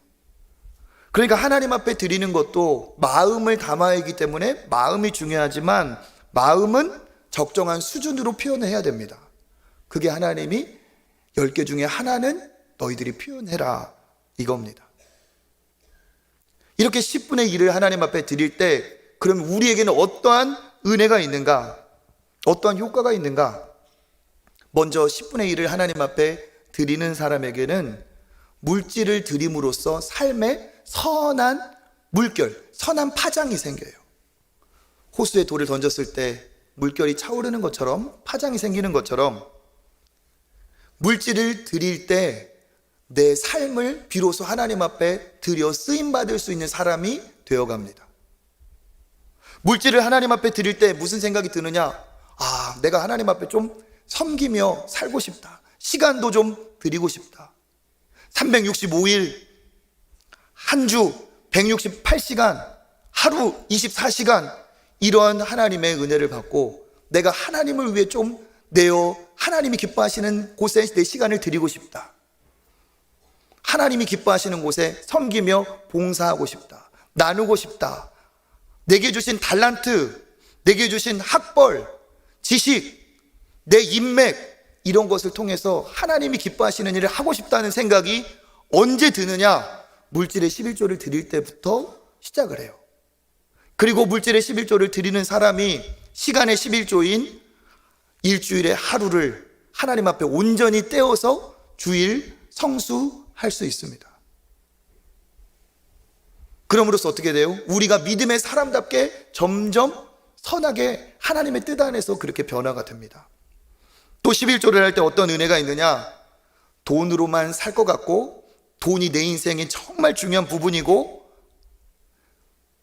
그러니까 하나님 앞에 드리는 것도 마음을 담아야 하기 때문에 마음이 중요하지만 마음은 적정한 수준으로 표현해야 됩니다. 그게 하나님이 10개 중에 하나는 너희들이 표현해라 이겁니다. 이렇게 10분의 1을 하나님 앞에 드릴 때 그럼 우리에게는 어떠한 은혜가 있는가? 어떠한 효과가 있는가? 먼저 10분의 1을 하나님 앞에 드리는 사람에게는 물질을 드림으로써 삶에 선한 물결, 선한 파장이 생겨요. 호수에 돌을 던졌을 때 물결이 차오르는 것처럼 파장이 생기는 것처럼 물질을 드릴 때 내 삶을 비로소 하나님 앞에 드려 쓰임받을 수 있는 사람이 되어갑니다. 물질을 하나님 앞에 드릴 때 무슨 생각이 드느냐? 내가 하나님 앞에 좀 섬기며 살고 싶다. 시간도 좀 드리고 싶다. 365일 한 주 168시간 하루 24시간 이러한 하나님의 은혜를 받고 내가 하나님을 위해 좀 내어 하나님이 기뻐하시는 곳에 내 시간을 드리고 싶다. 하나님이 기뻐하시는 곳에 섬기며 봉사하고 싶다. 나누고 싶다. 내게 주신 달란트, 내게 주신 학벌, 지식, 내 인맥 이런 것을 통해서 하나님이 기뻐하시는 일을 하고 싶다는 생각이 언제 드느냐? 물질의 11조를 드릴 때부터 시작을 해요. 그리고 물질의 11조를 드리는 사람이 시간의 11조인 일주일의 하루를 하나님 앞에 온전히 떼어서 주일 성수할 수 있습니다. 그럼으로써 어떻게 돼요? 우리가 믿음의 사람답게 점점 선하게 하나님의 뜻 안에서 그렇게 변화가 됩니다. 또 11조를 할 때 어떤 은혜가 있느냐? 돈으로만 살 것 같고 돈이 내 인생의 정말 중요한 부분이고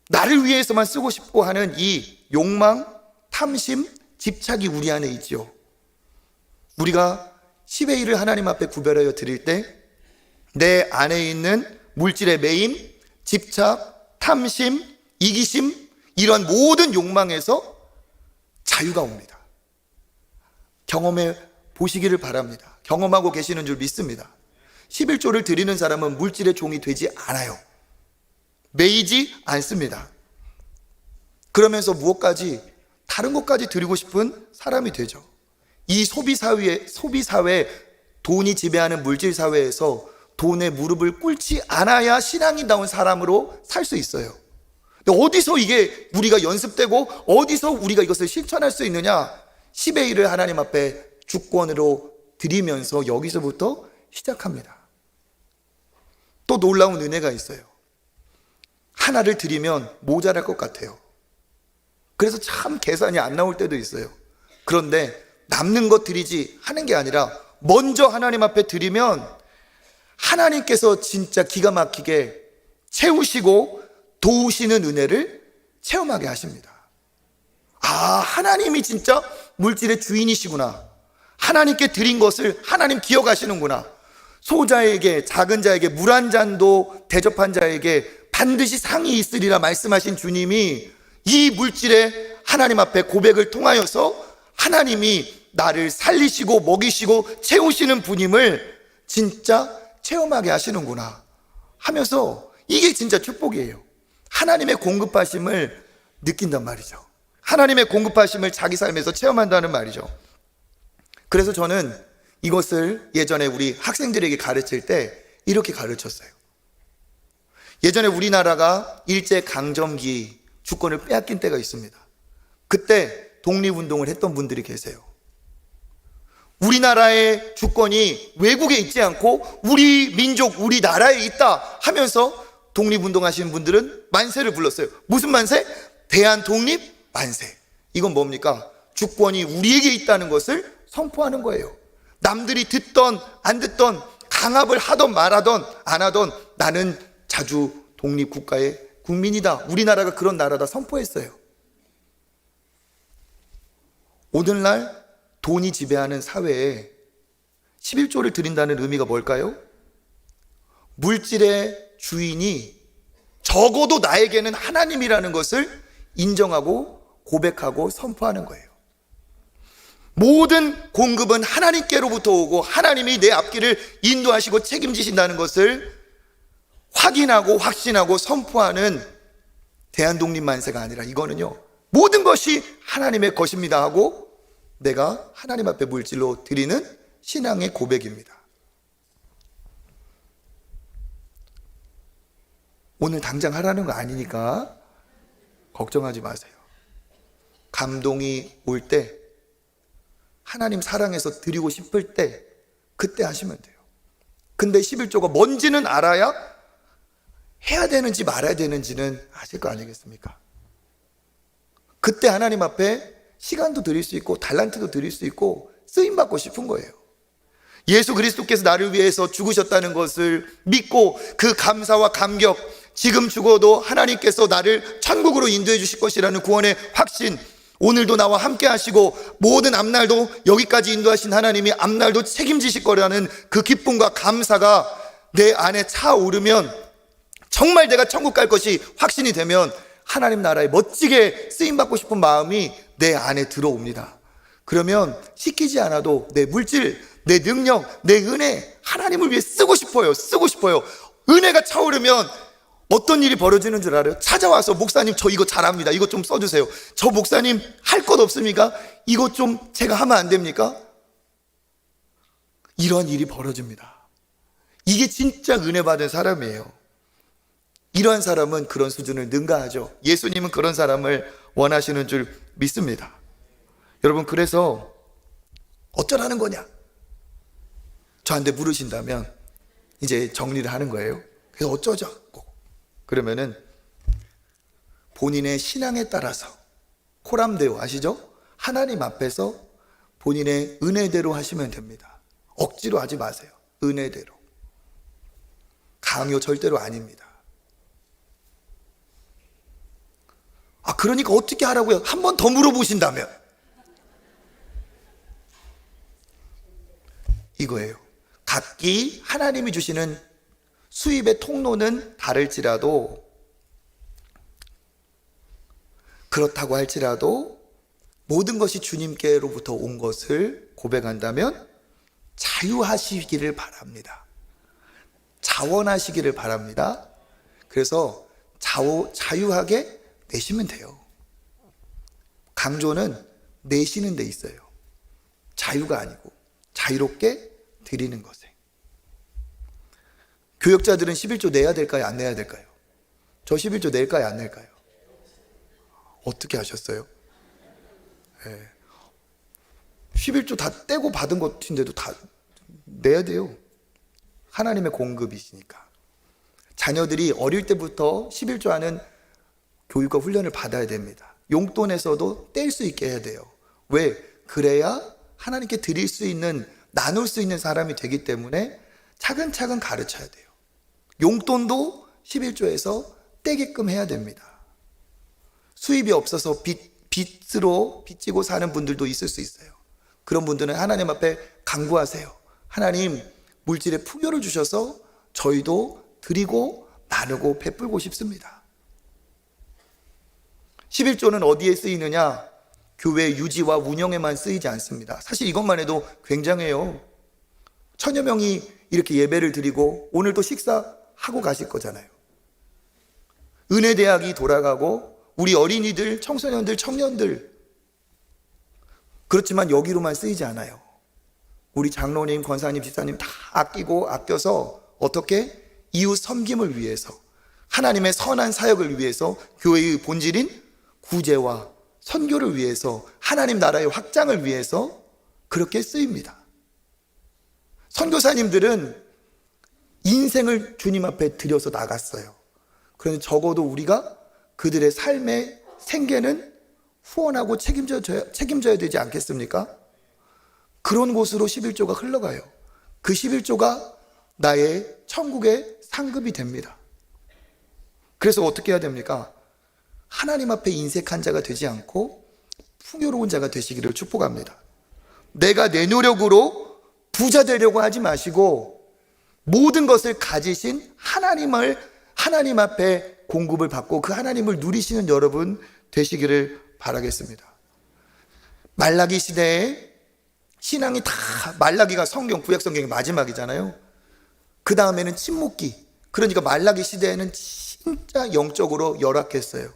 나를 위해서만 쓰고 싶고 하는 이 욕망, 탐심, 집착이 우리 안에 있죠. 우리가 10의 1을 하나님 앞에 구별하여 드릴 때 내 안에 있는 물질의 매임, 집착, 탐심, 이기심 이런 모든 욕망에서 자유가 옵니다. 경험해 보시기를 바랍니다. 경험하고 계시는 줄 믿습니다. 11조를 드리는 사람은 물질의 종이 되지 않아요. 매이지 않습니다. 그러면서 무엇까지 다른 것까지 드리고 싶은 사람이 되죠. 이 소비사회, 돈이 지배하는 물질 사회에서 돈에 무릎을 꿇지 않아야 신앙인다운 사람으로 살 수 있어요. 근데 어디서 이게 우리가 연습되고 어디서 우리가 이것을 실천할 수 있느냐? 10의 1을 하나님 앞에 주권으로 드리면서 여기서부터 시작합니다. 또 놀라운 은혜가 있어요. 하나를 드리면 모자랄 것 같아요. 그래서 참 계산이 안 나올 때도 있어요. 그런데 남는 것 드리지 하는 게 아니라 먼저 하나님 앞에 드리면 하나님께서 진짜 기가 막히게 채우시고 도우시는 은혜를 체험하게 하십니다. 아, 하나님이 진짜 물질의 주인이시구나. 하나님께 드린 것을 하나님 기억하시는구나. 소자에게, 작은 자에게 물 한 잔도 대접한 자에게 반드시 상이 있으리라 말씀하신 주님이 이 물질에 하나님 앞에 고백을 통하여서 하나님이 나를 살리시고 먹이시고 채우시는 분임을 진짜 체험하게 하시는구나 하면서 이게 진짜 축복이에요. 하나님의 공급하심을 느낀단 말이죠. 하나님의 공급하심을 자기 삶에서 체험한다는 말이죠. 그래서 저는 이것을 예전에 우리 학생들에게 가르칠 때 이렇게 가르쳤어요. 예전에 우리나라가 일제강점기 주권을 빼앗긴 때가 있습니다. 그때 독립운동을 했던 분들이 계세요. 우리나라의 주권이 외국에 있지 않고 우리 민족, 우리나라에 있다 하면서 독립운동 하시는 분들은 만세를 불렀어요. 무슨 만세? 대한독립 만세. 이건 뭡니까? 주권이 우리에게 있다는 것을 선포하는 거예요. 남들이 듣던 안 듣던 강압을 하던 말하던 안 하던 나는 자주 독립국가의 국민이다. 우리나라가 그런 나라다 선포했어요. 오늘날 돈이 지배하는 사회에 11조를 드린다는 의미가 뭘까요? 물질의 주인이 적어도 나에게는 하나님이라는 것을 인정하고 고백하고 선포하는 거예요. 모든 공급은 하나님께로부터 오고 하나님이 내 앞길을 인도하시고 책임지신다는 것을 확인하고 확신하고 선포하는 대한독립 만세가 아니라 이거는요, 모든 것이 하나님의 것입니다 하고 내가 하나님 앞에 물질로 드리는 신앙의 고백입니다. 오늘 당장 하라는 거 아니니까 걱정하지 마세요. 감동이 올 때, 하나님 사랑해서 드리고 싶을 때 그때 하시면 돼요. 근데 11조가 뭔지는 알아야 해야 되는지 말아야 되는지는 아실 거 아니겠습니까? 그때 하나님 앞에 시간도 드릴 수 있고 달란트도 드릴 수 있고 쓰임받고 싶은 거예요. 예수 그리스도께서 나를 위해서 죽으셨다는 것을 믿고 그 감사와 감격, 지금 죽어도 하나님께서 나를 천국으로 인도해 주실 것이라는 구원의 확신, 오늘도 나와 함께 하시고 모든 앞날도 여기까지 인도하신 하나님이 앞날도 책임지실 거라는 그 기쁨과 감사가 내 안에 차오르면, 정말 내가 천국 갈 것이 확신이 되면 하나님 나라에 멋지게 쓰임받고 싶은 마음이 내 안에 들어옵니다. 그러면 시키지 않아도 내 물질, 내 능력, 내 은혜, 하나님을 위해 쓰고 싶어요. 쓰고 싶어요. 은혜가 차오르면 어떤 일이 벌어지는 줄 알아요? 찾아와서 목사님 저 이거 잘합니다. 이거 좀 써주세요. 저 목사님 할 것 없습니까? 이거 좀 제가 하면 안 됩니까? 이런 일이 벌어집니다. 이게 진짜 은혜 받은 사람이에요. 이러한 사람은 그런 수준을 능가하죠. 예수님은 그런 사람을 원하시는 줄 믿습니다. 여러분, 그래서 어쩌라는 거냐? 저한테 물으신다면 이제 정리를 하는 거예요. 그래서 어쩌자고. 그러면은 본인의 신앙에 따라서 코람데오 아시죠? 하나님 앞에서 본인의 은혜대로 하시면 됩니다. 억지로 하지 마세요. 은혜대로. 강요 절대로 아닙니다. 아, 그러니까 어떻게 하라고요? 한 번 더 물어보신다면 이거예요. 각기 하나님이 주시는 수입의 통로는 다를지라도, 그렇다고 할지라도 모든 것이 주님께로부터 온 것을 고백한다면 자유하시기를 바랍니다. 자원하시기를 바랍니다. 그래서 자유하게 내시면 돼요. 강조는 내시는 데 있어요. 자유가 아니고 자유롭게 드리는 것에. 교역자들은 11조 내야 될까요? 안 내야 될까요? 저 11조 낼까요? 안 낼까요? 어떻게 하셨어요? 11조 다 떼고 받은 것인데도 다 내야 돼요. 하나님의 공급이시니까. 자녀들이 어릴 때부터 11조 하는 교육과 훈련을 받아야 됩니다. 용돈에서도 뗄 수 있게 해야 돼요. 왜? 그래야 하나님께 드릴 수 있는, 나눌 수 있는 사람이 되기 때문에 차근차근 가르쳐야 돼요. 용돈도 11조에서 떼게끔 해야 됩니다. 수입이 없어서 빚으로 빚지고 사는 분들도 있을 수 있어요. 그런 분들은 하나님 앞에 간구하세요. 하나님, 물질에 풍요를 주셔서 저희도 드리고 나누고 베풀고 싶습니다. 11조는 어디에 쓰이느냐? 교회 유지와 운영에만 쓰이지 않습니다. 사실 이것만 해도 굉장해요. 1000여 명이 이렇게 예배를 드리고 오늘도 식사하고 가실 거잖아요. 은혜대학이 돌아가고 우리 어린이들, 청소년들, 청년들, 그렇지만 여기로만 쓰이지 않아요. 우리 장로님, 권사님, 집사님 다 아껴서 어떻게? 이웃 섬김을 위해서, 하나님의 선한 사역을 위해서, 교회의 본질인 구제와 선교를 위해서, 하나님 나라의 확장을 위해서 그렇게 쓰입니다. 선교사님들은 인생을 주님 앞에 드려서 나갔어요. 그런데 적어도 우리가 그들의 삶의 생계는 후원하고 책임져야 되지 않겠습니까? 그런 곳으로 11조가 흘러가요. 그 11조가 나의 천국의 상급이 됩니다. 그래서 어떻게 해야 됩니까? 하나님 앞에 인색한 자가 되지 않고 풍요로운 자가 되시기를 축복합니다. 내가 내 노력으로 부자 되려고 하지 마시고 모든 것을 가지신 하나님 앞에 공급을 받고 그 하나님을 누리시는 여러분 되시기를 바라겠습니다. 말라기 시대에 신앙이 다, 말라기가 구약 성경의 마지막이잖아요. 그 다음에는 침묵기. 그러니까 말라기 시대에는 진짜 영적으로 열악했어요.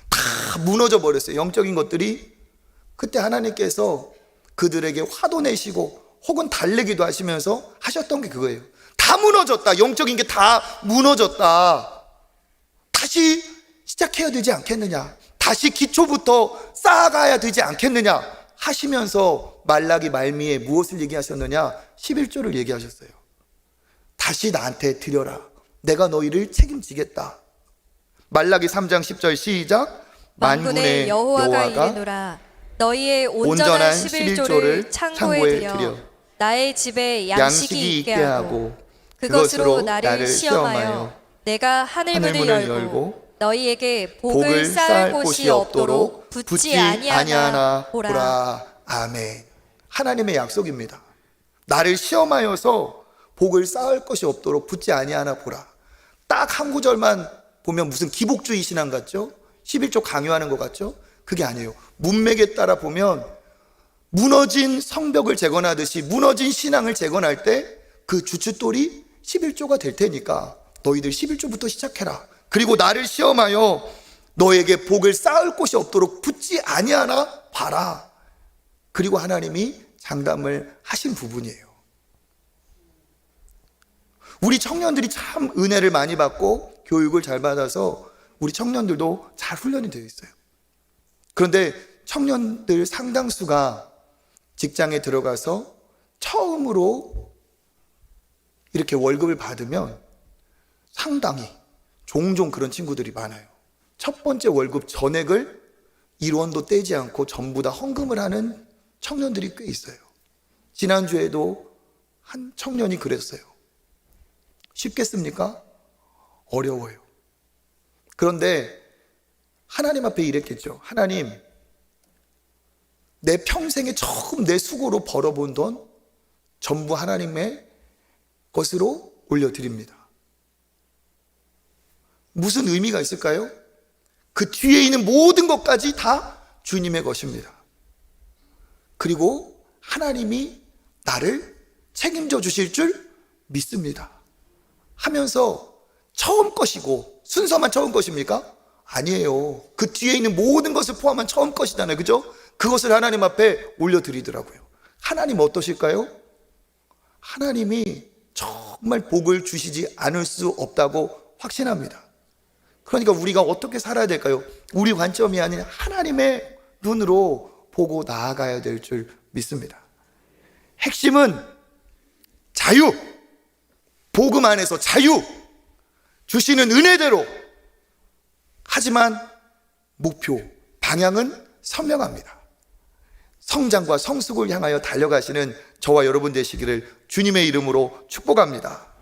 다 무너져 버렸어요. 영적인 것들이. 그때 하나님께서 그들에게 화도 내시고 혹은 달래기도 하시면서 하셨던 게 그거예요. 다 무너졌다. 영적인 게 다 무너졌다. 다시 시작해야 되지 않겠느냐. 다시 기초부터 쌓아가야 되지 않겠느냐 하시면서 말라기 말미에 무엇을 얘기하셨느냐? 11조를 얘기하셨어요. 다시 나한테 드려라. 내가 너희를 책임지겠다. 말라기 3장 10절 시작. 만군의 여호와가 이르노라. 너희의 온전한 11조를 창고에 들여 나의 집에 양식이 있게 하고 그것으로 나를 시험하여 내가 하늘문을 열고 너희에게 복을 쌓을 곳이 없도록 붙지 아니하나 보라. 아멘. 하나님의 약속입니다. 나를 시험하여서 복을 쌓을 것이 없도록 붙지 아니하나 보라. 딱 한 구절만 보면 무슨 기복주의 신앙 같죠? 11조 강요하는 것 같죠? 그게 아니에요. 문맥에 따라 보면 무너진 성벽을 재건하듯이 무너진 신앙을 재건할 때 그 주춧돌이 11조가 될 테니까 너희들 11조부터 시작해라. 그리고 나를 시험하여 너에게 복을 쌓을 곳이 없도록 붙지 아니하나 봐라. 그리고 하나님이 장담을 하신 부분이에요. 우리 청년들이 참 은혜를 많이 받고 교육을 잘 받아서 우리 청년들도 잘 훈련이 되어 있어요. 그런데 청년들 상당수가 직장에 들어가서 처음으로 이렇게 월급을 받으면 상당히 종종 그런 친구들이 많아요. 첫 번째 월급 전액을 1원도 떼지 않고 전부 다 헌금을 하는 청년들이 꽤 있어요. 지난주에도 한 청년이 그랬어요. 쉽겠습니까? 어려워요. 그런데 하나님 앞에 이랬겠죠. 하나님, 내 평생에 처음 내 수고로 벌어본 돈 전부 하나님의 것으로 올려드립니다. 무슨 의미가 있을까요? 그 뒤에 있는 모든 것까지 다 주님의 것입니다. 그리고 하나님이 나를 책임져 주실 줄 믿습니다. 하면서 처음 것이고 순서만 처음 것입니까? 아니에요. 그 뒤에 있는 모든 것을 포함한 처음 것이잖아요. 그죠? 그것을 하나님 앞에 올려드리더라고요. 하나님 어떠실까요? 하나님이 정말 복을 주시지 않을 수 없다고 확신합니다. 그러니까 우리가 어떻게 살아야 될까요? 우리 관점이 아닌 하나님의 눈으로 보고 나아가야 될 줄 믿습니다. 핵심은 자유, 복음 안에서 자유, 주시는 은혜대로. 하지만 목표, 방향은 선명합니다. 성장과 성숙을 향하여 달려가시는 저와 여러분 되시기를 주님의 이름으로 축복합니다.